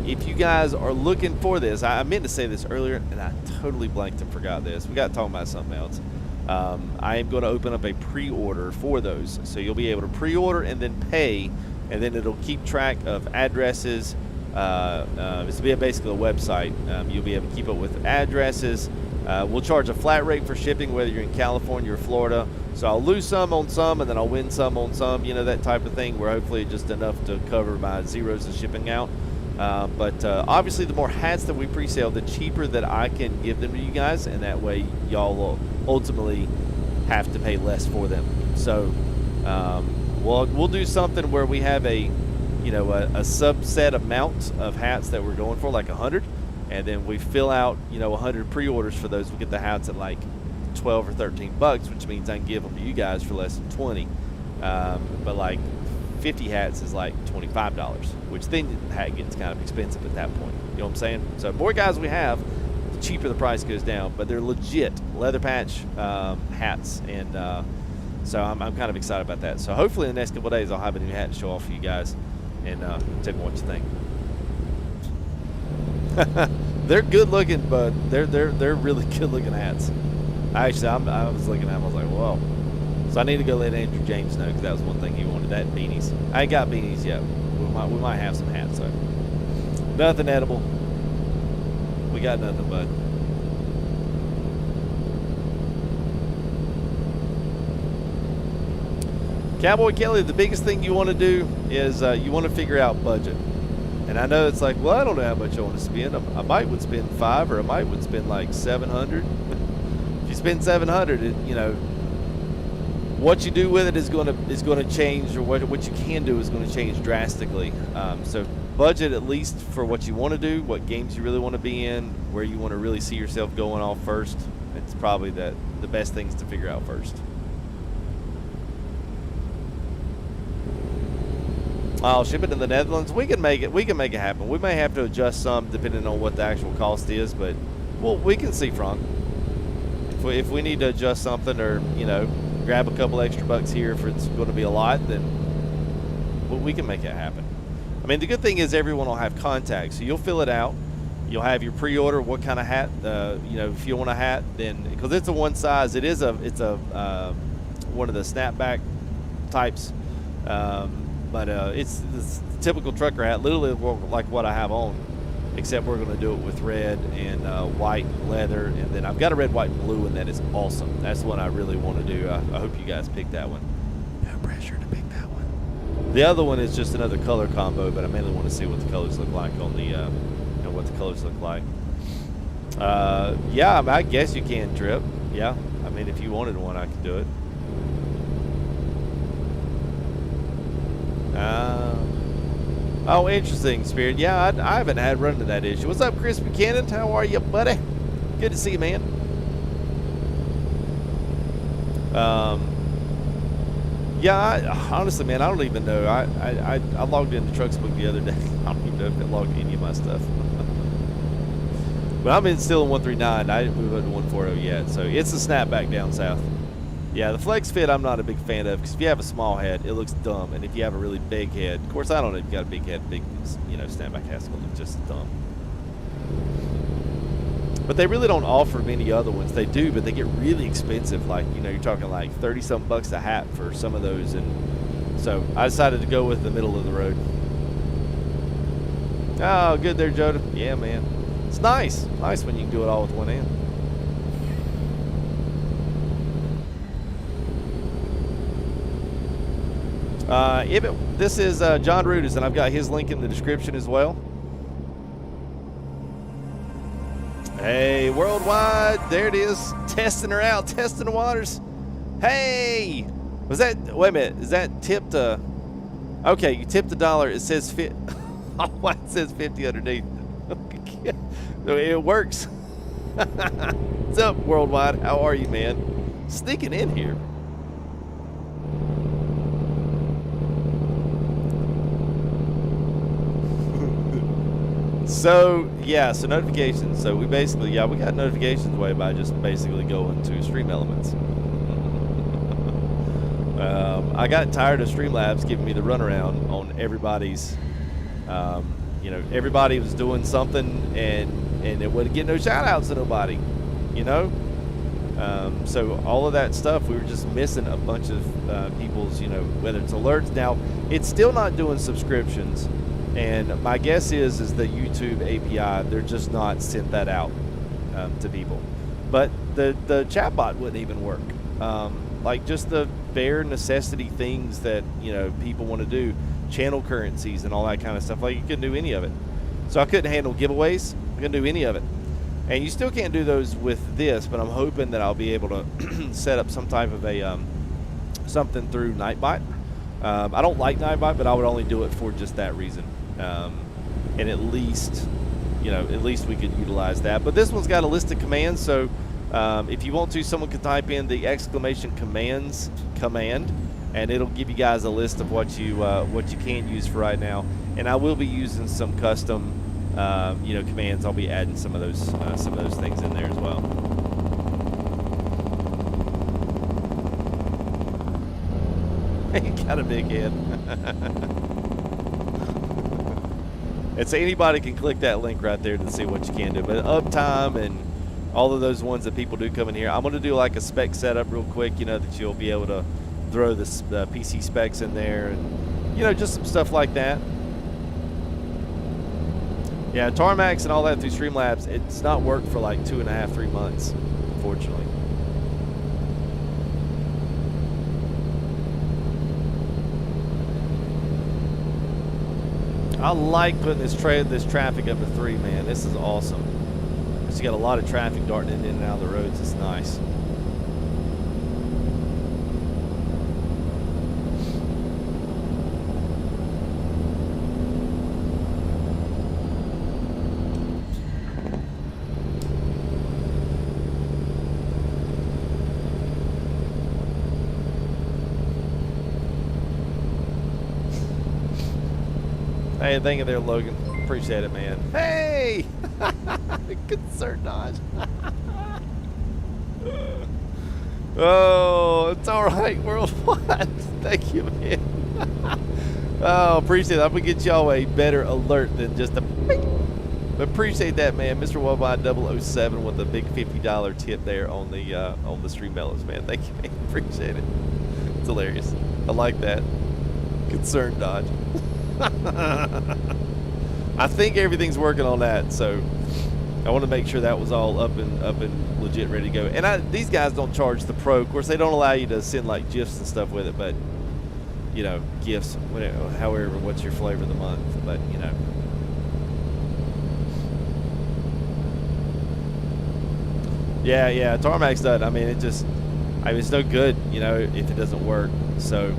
if you guys are looking for this, I meant to say this earlier and I totally blanked and forgot this. We got to talk about something else. I am going to open up a pre-order for those. So you'll be able to pre-order and then pay, and then it'll keep track of addresses. This will be basically a website. You'll be able to keep up with addresses. We'll charge a flat rate for shipping whether you're in California or Florida. So I'll lose some on some and then I'll win some on some, you know, that type of thing, where hopefully just enough to cover my zeros of shipping out. But obviously the more hats that we pre-sale, the cheaper that I can give them to you guys, and that way y'all will ultimately have to pay less for them. So we'll do something where we have a subset amount of hats that we're going for, like 100, and then we fill out 100 pre-orders for those. We get the hats at like 12 or 13 bucks, which means I can give them to you guys for less than 20. But like 50 hats is like $25, which then the hat gets kind of expensive at that point. You know what I'm saying? So the more guys we have, the cheaper the price goes down. But they're legit leather patch hats, and so I'm kind of excited about that. So hopefully in the next couple of days I'll have a new hat to show off for you guys, and tell me what you think. They're good looking, but they're really good looking hats. Actually, I was looking at them, I was like, whoa. So I need to go let Andrew James know, because that was one thing he wanted, that beanies. I ain't got beanies yet. We might have some hats, so. Nothing edible. We got nothing, bud. Cowboy Kelly, the biggest thing you want to do is you want to figure out budget. And I know it's like, well, I don't know how much I want to spend. I might would spend $500, or I might would spend like $700. If you spend $700, what you do with it is going to change, or what you can do is going to change drastically. So budget at least for what you want to do, what games you really want to be in, where you want to really see yourself going off first. It's probably the best things to figure out first. I'll ship it to the Netherlands. We can make it. We can make it happen. We may have to adjust some depending on what the actual cost is, but well, we can see, Frank. If we need to adjust something, or grab a couple extra bucks here if it's going to be a lot, then we can make it happen. I mean, the good thing is everyone will have contacts, so you'll fill it out. You'll have your pre-order, what kind of hat, if you want a hat, then, because it's a one size, it's a one of the snapback types, but it's the typical trucker hat, literally like what I have on, except we're going to do it with red and white leather, and then I've got a red, white, and blue one that is awesome. That's what I really want to do. I hope you guys pick that one. No pressure to pick that one. The other one is just another color combo, but I mainly want to see what the colors look like on the, what the colors look like. Yeah, I guess you can, Trip. Yeah, I mean, if you wanted one, I could do it. Oh, interesting, Spirit. Yeah, I haven't had run into that issue. What's up, Chris Buchanan? How are you, buddy? Good to see you, man. Yeah, honestly, man, I don't even know. I logged into Trucksbook the other day. I don't even know if it logged any of my stuff. But I'm still in 139. I didn't move up to 140 yet, so it's a snapback down south. Yeah, the flex fit I'm not a big fan of, because if you have a small head, it looks dumb, and if you have a really big head, of course I don't know if you got a big head, snapback has to look just dumb. But they really don't offer many other ones. They do, but they get really expensive. Like, you're talking like 30-something bucks a hat for some of those, and so I decided to go with the middle of the road. Oh, good there, Joda. Yeah, man. It's nice. Nice when you can do it all with one hand. This is John Rudis, and I've got his link in the description as well. Hey, Worldwide, there it is. Testing her out, testing the waters. Hey, was that, wait a minute, is that tipped okay, you tipped $1. It says it says 50 underneath. It works. What's up, Worldwide? How are you, man? Sneaking in here. So, yeah, so notifications. So we basically, we got notifications away by just basically going to StreamElements. I got tired of Streamlabs giving me the runaround on everybody's, everybody was doing something and it wouldn't get no shout outs to nobody, So all of that stuff, we were just missing a bunch of people's, whether it's alerts. Now, it's still not doing subscriptions. And my guess is the YouTube API, they're just not sent that out to people. But the chatbot wouldn't even work. Like just the bare necessity things that, people want to do, channel currencies and all that kind of stuff, like you couldn't do any of it. So I couldn't handle giveaways, I couldn't do any of it. And you still can't do those with this, but I'm hoping that I'll be able to set up some type of a something through Nightbot. I don't like Nightbot, but I would only do it for just that reason. And at least we could utilize that. But this one's got a list of commands, so if you want to, someone can type in the exclamation commands command, and it'll give you guys a list of what you can use for right now. And I will be using some custom commands. I'll be adding some of those things in there as well. He got a big head. And so anybody can click that link right there to see what you can do. But uptime and all of those ones that people do come in here, I'm going to do like a spec setup real quick, that you'll be able to throw the PC specs in there and, just some stuff like that. Yeah, Tarmacs and all that through Streamlabs, it's not worked for like 2.5, 3 months, unfortunately. I like putting this traffic up to 3, man. This is awesome. You got a lot of traffic darting in and out of the roads. It's nice. Hey, thank you there, Logan. Appreciate it, man. Hey! Concerned Dodge. Oh, it's all right, Worldwide. Thank you, man. Oh, appreciate it. I'm going to get y'all a better alert than just a bing. But appreciate that, man. Mr. Worldwide 007 with a big $50 tip there on the StreamElements, man. Thank you, man. Appreciate it. It's hilarious. I like that. Concerned Dodge. I think everything's working on that, so I want to make sure that was all up and legit ready to go. And these guys don't charge the Pro. Of course, they don't allow you to send like GIFs and stuff with it, but GIFs, whatever, however, what's your flavor of the month, but Yeah, Tarmac's done. I mean, it's no good, if it doesn't work. So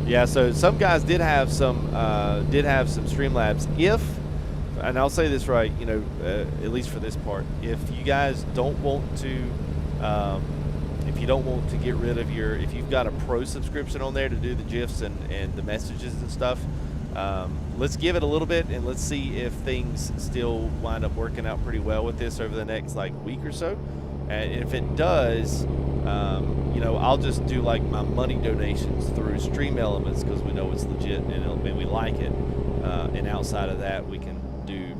yeah, so some guys did have some Streamlabs. And I'll say this right, at least for this part, if you guys don't want to if you don't want to get rid of your, if you've got a pro subscription on there to do the GIFs and the messages and stuff, let's give it a little bit and let's see if things still wind up working out pretty well with this over the next like week or so. And if it does, you know, I'll just do like my money donations through StreamElements because we know it's legit and we like it. And outside of that, we can do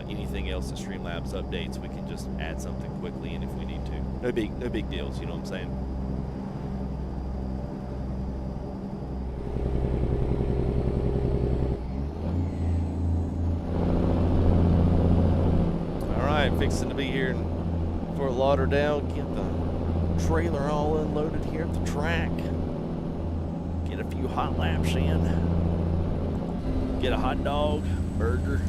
anything else that Streamlabs updates. We can just add something quickly, and if we need to, no big deals. You know what I'm saying? All right, fixing to be here in Fort Lauderdale. Get the trailer all unloaded here at the track. Get a few hot laps in. Get a hot dog, burger.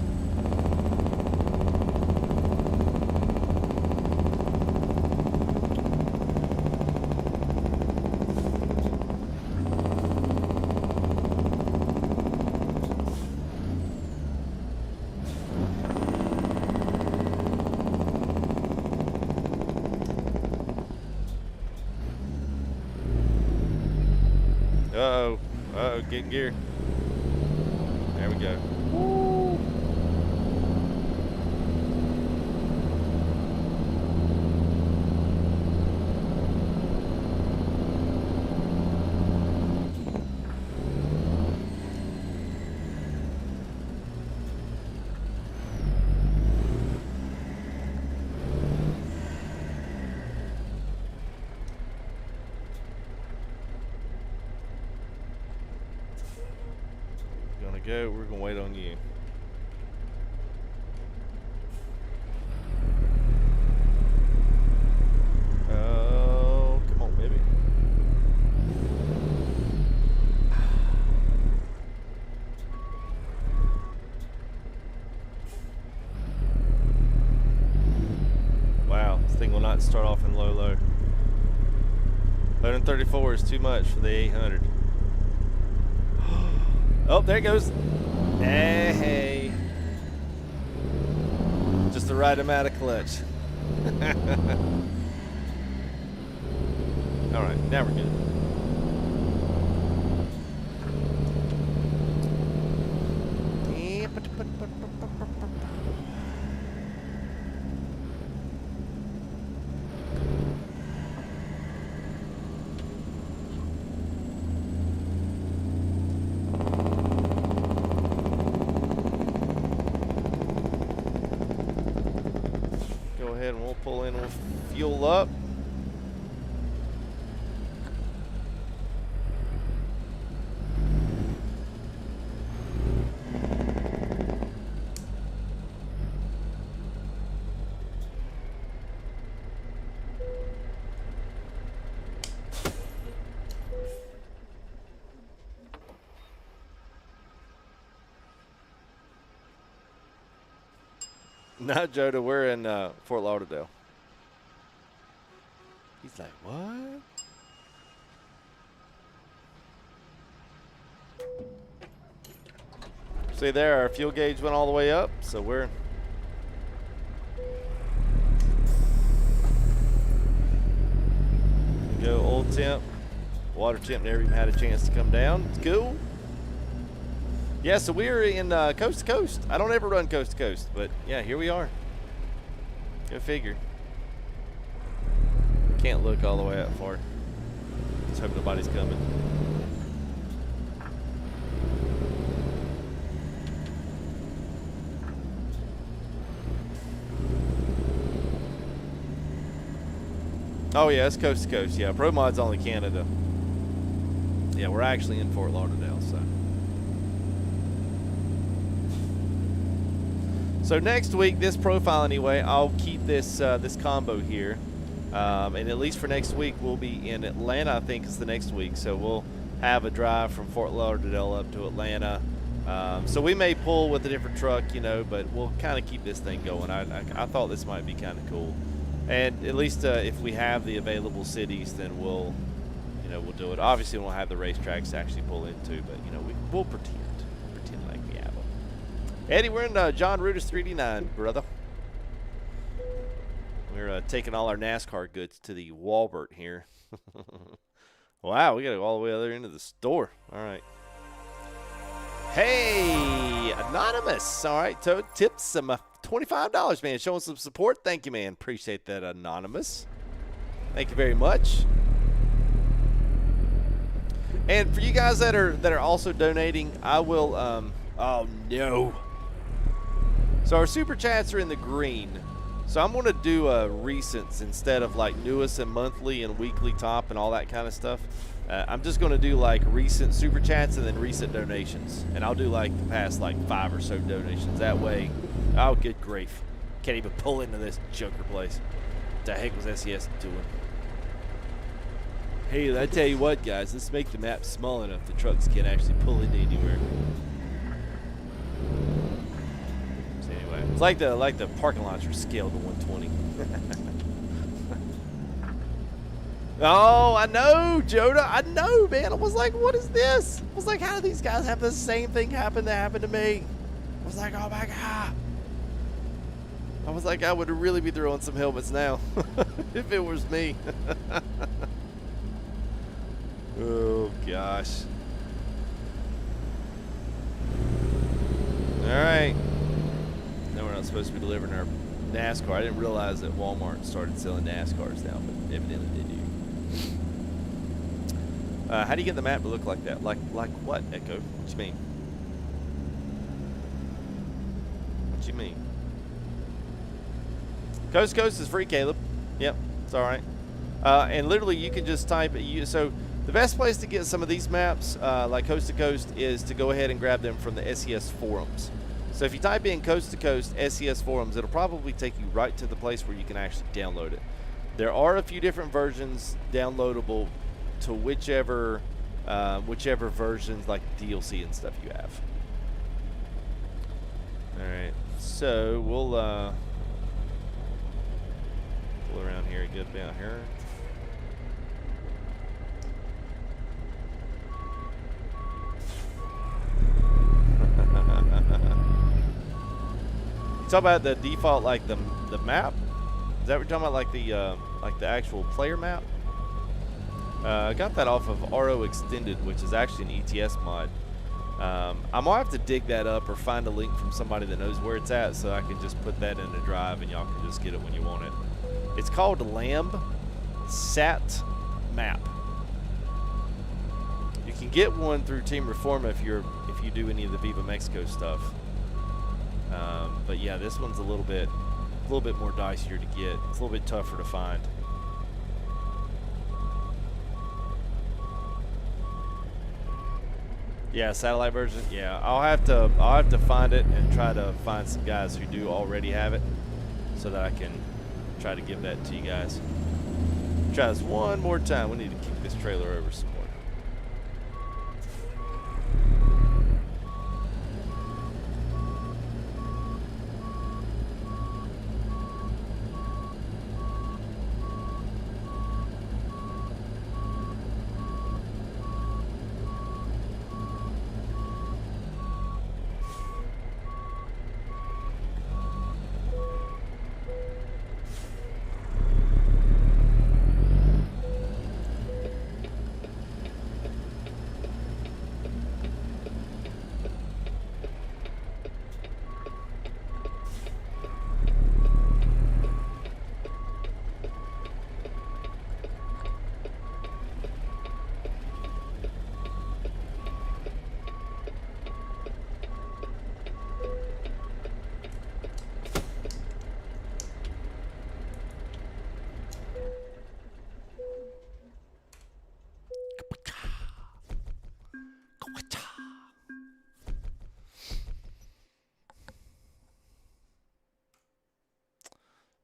Uh-oh, getting gear. There we go. Woo. Go, we're gonna wait on you. Oh, come on, baby. Wow, this thing will not start off in low. 134 is too much for the 800. Oh, there it goes. Hey. Just the right amount of clutch. All right, now we're good. And we'll pull in, we'll fuel up. Not Joda, we're in Fort Lauderdale. He's like, what? See there, our fuel gauge went all the way up, so we're go old temp, water temp never even had a chance to come down. It's cool. Yeah, so we're in coast to coast. I don't ever run coast to coast, but yeah, here we are. Go figure. Can't look all the way that far. Just hope nobody's coming. Oh yeah, it's coast to coast. Yeah, Pro Mod's only Canada. Yeah, we're actually in Fort Lauderdale, so. So next week, this profile anyway, I'll keep this this combo here, and at least for next week, we'll be in Atlanta. I think is the next week, so we'll have a drive from Fort Lauderdale up to Atlanta. So we may pull with a different truck, you know, but we'll kind of keep this thing going. I thought this might be kind of cool, and at least if we have the available cities, then we'll, you know, we'll do it. Obviously, we won't have the racetracks to actually pull into, but you know, we'll pretend like we have them. Eddie, we're in John Rudis 3D9, brother. We're We're taking all our NASCAR goods to the Walmart here. Wow, we got to go all the way other end of the store. All right. Hey, Anonymous. All right, so tips some $25, man. Showing some support. Thank you, man. Appreciate that, Anonymous. Thank you very much. And for you guys that are also donating, I will. Oh no. So our super chats are in the green. So I'm going to do recents instead of like newest and monthly and weekly top and all that kind of stuff. I'm just going to do like recent super chats and then recent donations. And I'll do like the past like 5 or so donations. That way, oh good grief. Can't even pull into this joker place. What the heck was SES doing? Hey, I tell you what guys, let's make the map small enough the trucks can't actually pull into anywhere. It's like the parking lots are scaled to 120. Oh, I know, Joda. I know, man. I was like, what is this? I was like, how do these guys have the same thing happen that happened to me? I was like, oh my god. I was like, I would really be throwing some helmets now if it was me. Oh gosh. All right. No, we're not supposed to be delivering our NASCAR. I didn't realize that Walmart started selling NASCARs now, but evidently they do. How do you get the map to look like that? Like what, Echo? What you mean? What you mean? Coast to Coast is free, Caleb. Yep, it's all right. And literally, you can just type it. So the best place to get some of these maps, like Coast to Coast, is to go ahead and grab them from the SES forums. So if you type in Coast to Coast SES forums, it'll probably take you right to the place where you can actually download it. There are a few different versions downloadable to whichever versions, like DLC and stuff, you have. All right, so we'll pull around here and get down here. Talk about the default, like the map. Is that what you're talking about, like the actual player map? I got that off of RO Extended, which is actually an ETS mod. I'm gonna have to dig that up or find a link from somebody that knows where it's at, so I can just put that in a drive and y'all can just get it when you want it. It's called Lamb Sat Map. You can get one through Team Reforma if you do any of the Viva Mexico stuff. But yeah, this one's a little bit more dicier to get. It's a little bit tougher to find. Yeah, satellite version. Yeah, I'll have to find it and try to find some guys who do already have it, so that I can try to give that to you guys. Try this one more time. We need to kick this trailer over some more.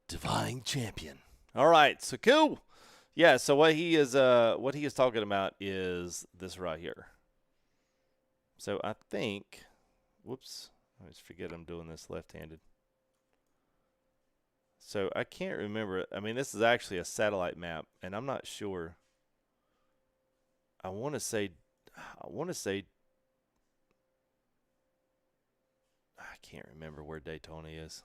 Divine Champion. All right, so cool. Yeah, so what he is talking about is this right here. So I think, whoops, I just forget I'm doing this left-handed. So I can't remember. I mean, this is actually a satellite map, and I'm not sure. I want to say I can't remember where Daytona is.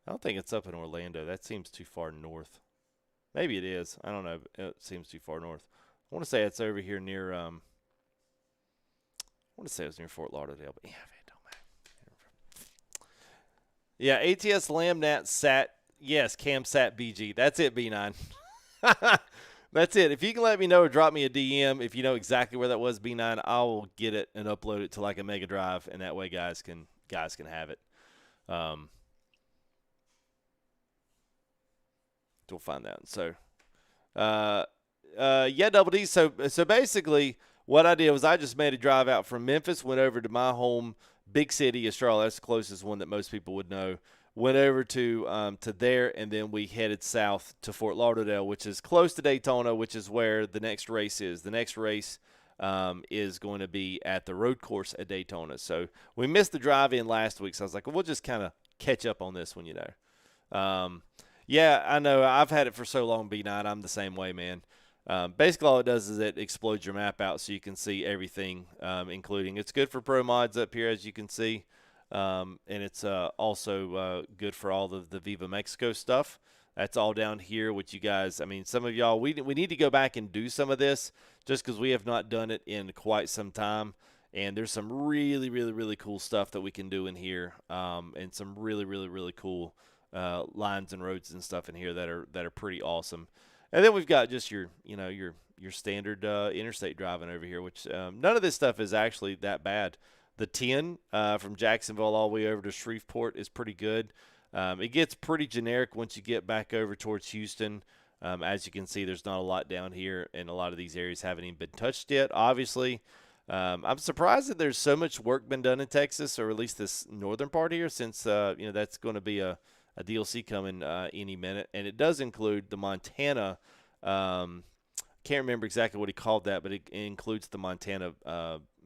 I don't think it's up in Orlando. That seems too far north. Maybe it is. I don't know. It seems too far north. I want to say it's over here near, I want to say it was near Fort Lauderdale, but yeah, it don't matter. Yeah, ATS Lamnat Sat. Yes, CamSat BG. That's it, B9. That's it. If you can let me know or drop me a DM if you know exactly where that was, B9, I will get it and upload it to like a Mega Drive, and that way guys can have it. We'll find that. So, yeah, Double D. So basically, what I did was I just made a drive out from Memphis, went over to my home big city of Charlotte. That's the closest one that most people would know. Went over to there, and then we headed south to Fort Lauderdale, which is close to Daytona, which is where the next race is. The next race is going to be at the road course at Daytona. So we missed the drive-in last week, so I was like, well, we'll just kind of catch up on this one, you know. Yeah, I know. I've had it for so long, B9. I'm the same way, man. Basically, all it does is it explodes your map out so you can see everything, including it's good for pro mods up here, as you can see. And it's also good for all the Viva Mexico stuff. That's all down here, which you guys, I mean, some of y'all, we need to go back and do some of this just because we have not done it in quite some time. And there's some really, really, really cool stuff that we can do in here, and some really, really, really cool lines and roads and stuff in here that are pretty awesome. And then we've got just your standard interstate driving over here, which none of this stuff is actually that bad. The 10 from Jacksonville all the way over to Shreveport is pretty good. It gets pretty generic once you get back over towards Houston. As you can see, there's not a lot down here, and a lot of these areas haven't even been touched yet, obviously. I'm surprised that there's so much work been done in Texas, or at least this northern part here, since you know, that's going to be a DLC coming any minute. And it does include the Montana can't remember exactly what he called that, but it includes the Montana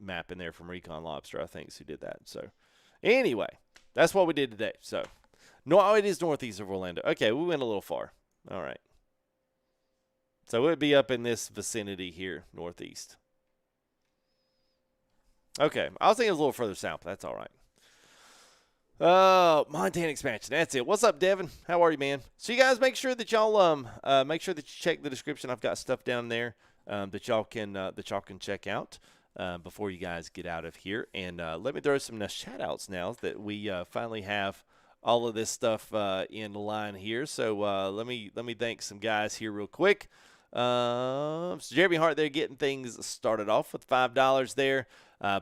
map in there from Recon Lobster, I think, is who did that. So, anyway, that's what we did today. So, no, it is northeast of Orlando. Okay, we went a little far. All right. So, it would be up in this vicinity here, northeast. Okay, I was thinking it was a little further south, but that's all right. Montana expansion. That's it. What's up, Devin? How are you, man? So you guys make sure that y'all make sure that you check the description. I've got stuff down there that y'all can check out before you guys get out of here. And let me throw some shout outs now that we finally have all of this stuff in line here. So let me thank some guys here real quick. So Jeremy Hart there getting things started off with $5 there.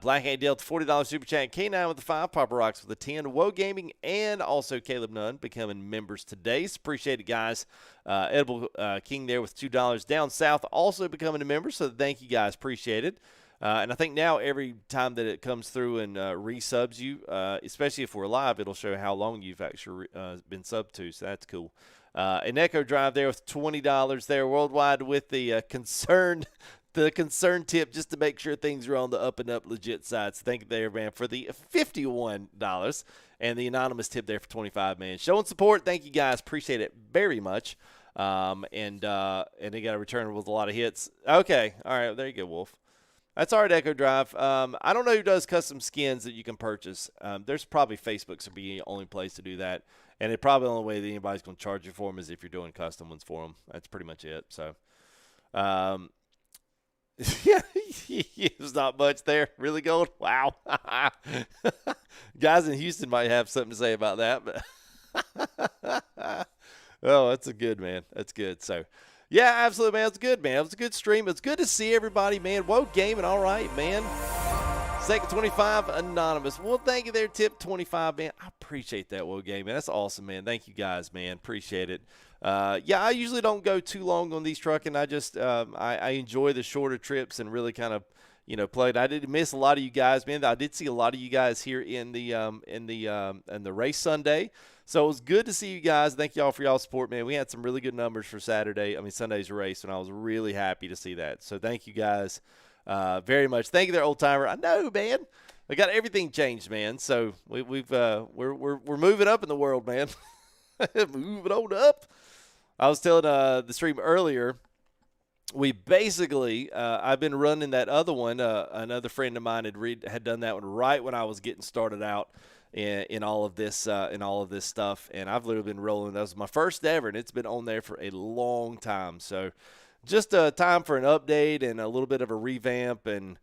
Black Ant Dale with $40 super chat. K9 with the 5. Papa Rocks with the 10. Woe Gaming and also Caleb Nunn becoming members today. So appreciate it, guys. Edible King there with $2. Down South also becoming a member. So thank you, guys. Appreciate it. And I think now every time that it comes through and resubs you, especially if we're live, it'll show how long you've actually been subbed to. So that's cool. An Echo Drive there with $20 there. Worldwide with the concern tip just to make sure things are on the up and up legit side. So thank you there, man, for the $51 and the anonymous tip there for $25, man. Showing support. Thank you, guys. Appreciate it very much. And they got a return with a lot of hits. Okay. All right. There you go, Wolf. That's our Echo Drive. I don't know who does custom skins that you can purchase. There's probably Facebook's the only place to do that. And it probably the only way that anybody's going to charge you for them is if you're doing custom ones for them. That's pretty much it. So, yeah, there's not much there. Really, Gold? Wow. Guys in Houston might have something to say about that. But oh, that's a good, man. That's good. So, yeah, absolutely, man. It's good, man. It was a good stream. It's good to see everybody, man. Whoa, gaming. All right, man. Second 25, anonymous. Well, thank you there, tip 25, man. I appreciate that, Whoa, gaming. That's awesome, man. Thank you, guys, man. Appreciate it. Yeah, I usually don't go too long on these trucking. I just I enjoy the shorter trips and really kind of, you know, played. I did miss a lot of you guys, man. I did see a lot of you guys here in the race Sunday. So it was good to see you guys. Thank y'all for y'all support, man. We had some really good numbers for Sunday's race, and I was really happy to see that. So thank you guys very much. Thank you there, old timer. I know, man. I got everything changed, man. So we're moving up in the world, man. Moving on up. I was telling the stream earlier, we basically I've been running that other one. Another friend of mine had done that one right when I was getting started out. in all of this stuff, and I've literally been rolling. That was my first ever, and it's been on there for a long time. So just time for an update and a little bit of a revamp, and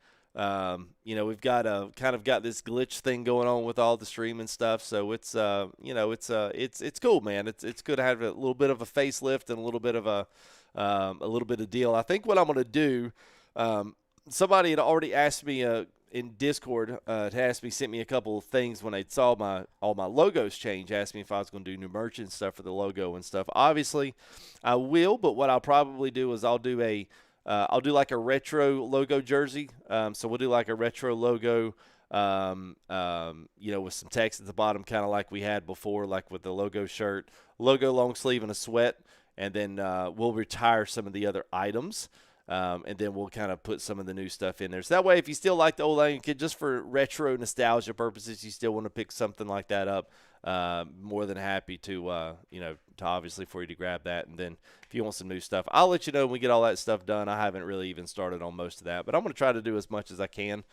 you know, we've got kind of got this glitch thing going on with all the streaming stuff. So it's you know, it's cool, man. It's good to have a little bit of a facelift and a little bit of deal. I think what I'm gonna do. Somebody had already asked me in Discord, sent me a couple of things when they saw all my logos change, asked me if I was going to do new merch and stuff for the logo and stuff. Obviously, I will, but what I'll probably do is I'll do like a retro logo jersey. So we'll do like a retro logo, you know, with some text at the bottom, kind of like we had before, like with the logo shirt, logo long sleeve and a sweat, and then we'll retire some of the other items. And then we'll kind of put some of the new stuff in there. So that way, if you still like the old Lion Kid, just for retro nostalgia purposes, you still want to pick something like that up, more than happy to, you know, to obviously for you to grab that. And then if you want some new stuff, I'll let you know when we get all that stuff done. I haven't really even started on most of that, but I'm going to try to do as much as I can.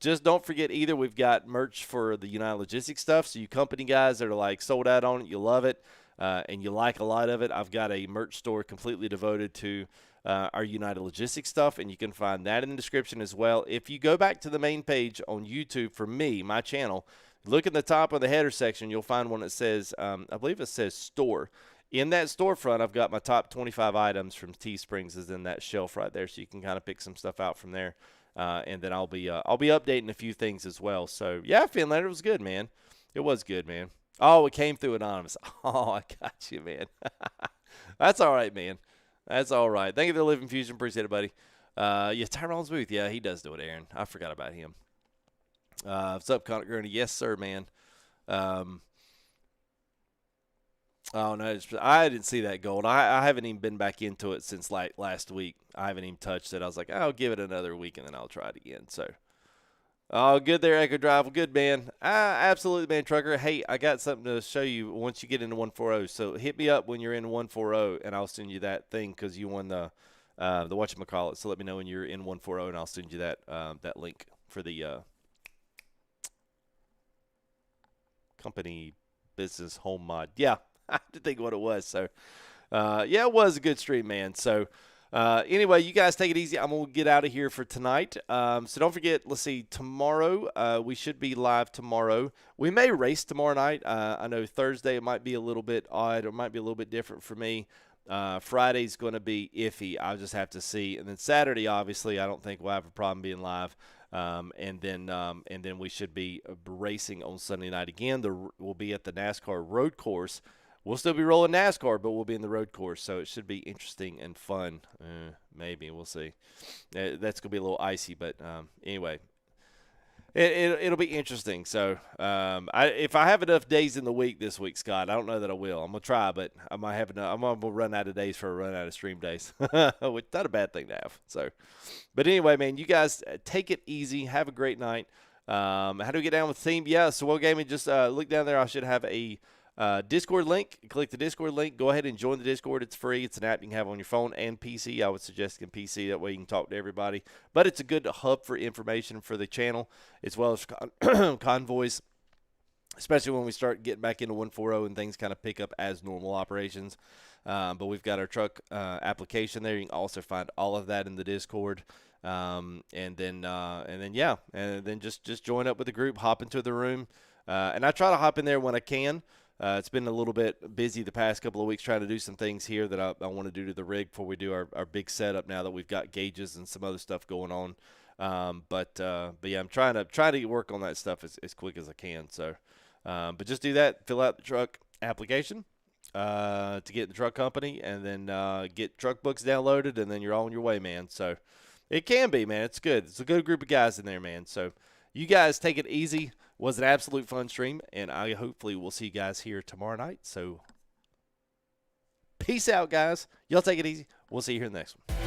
Just don't forget either, we've got merch for the United Logistics stuff. So you company guys that are like sold out on it, you love it, and you like a lot of it, I've got a merch store completely devoted to our United Logistics stuff, and you can find that in the description as well. If you go back to the main page on YouTube for me, my channel, look at the top of the header section, you'll find one that says, I believe it says store. In that storefront, I've got my top 25 items from Teesprings is in that shelf right there, so you can kind of pick some stuff out from there. And then I'll be updating a few things as well. So yeah, Finlander, it was good, man. It was good, man. Oh, it came through anonymous. Oh, I got you, man. That's all right, man. That's all right. Thank you for the Living Fusion. Appreciate it, buddy. Yeah, Tyrone's booth. Yeah, he does do it, Aaron. I forgot about him. What's up, Connor Gurney? Yes, sir, man. Oh, no, I didn't see that gold. I haven't even been back into it since like last week. I haven't even touched it. I was like, I'll give it another week, and then I'll try it again. So, oh, good there, Echo Drive. Well, good, man. Absolutely, man, Trucker. Hey, I got something to show you once you get into 140. So hit me up when you're in 140, and I'll send you that thing because you won the whatchamacallit. So let me know when you're in 140, and I'll send you that that link for the company business home mod. Yeah, I didn't think what it was. So, yeah, it was a good stream, man. So, anyway, you guys take it easy. I'm going to get out of here for tonight. So don't forget, let's see, tomorrow, we should be live tomorrow. We may race tomorrow night. I know Thursday it might be a little bit odd or might be a little bit different for me. Friday's going to be iffy. I'll just have to see. And then Saturday, obviously, I don't think we'll have a problem being live. And then we should be racing on Sunday night again. We'll be at the NASCAR road course. We'll still be rolling NASCAR, but we'll be in the road course, so it should be interesting and fun. Maybe. We'll see. That's going to be a little icy, but anyway, it'll be interesting. So if I have enough days in the week this week, Scott, I don't know that I will. I'm going to try, but I might have enough. I'm going to run out of days for a run out of stream days, which not a bad thing to have. So, but anyway, man, you guys take it easy. Have a great night. How do we get down with the team? Yeah, so Will Gaming, just look down there. I should have a Discord link. Click the Discord link. Go ahead and join the Discord. It's free. It's an app you can have on your phone and PC. I would suggest in PC. That way you can talk to everybody. But it's a good hub for information for the channel as well as convoys, especially when we start getting back into 140 and things kind of pick up as normal operations. But we've got our truck application there. You can also find all of that in the Discord. And then just join up with the group, hop into the room. And I try to hop in there when I can. It's been a little bit busy the past couple of weeks trying to do some things here that I want to do to the rig before we do our big setup now that we've got gauges and some other stuff going on. But yeah, I'm trying to work on that stuff as quick as I can. So, but just do that, fill out the truck application to get the truck company, and then get truck books downloaded, and then you're on your way, man. So it can be, man. It's good. It's a good group of guys in there, man. So you guys take it easy. Was an absolute fun stream, and I hopefully will see you guys here tomorrow night. So peace out, guys. Y'all take it easy. We'll see you here in the next one.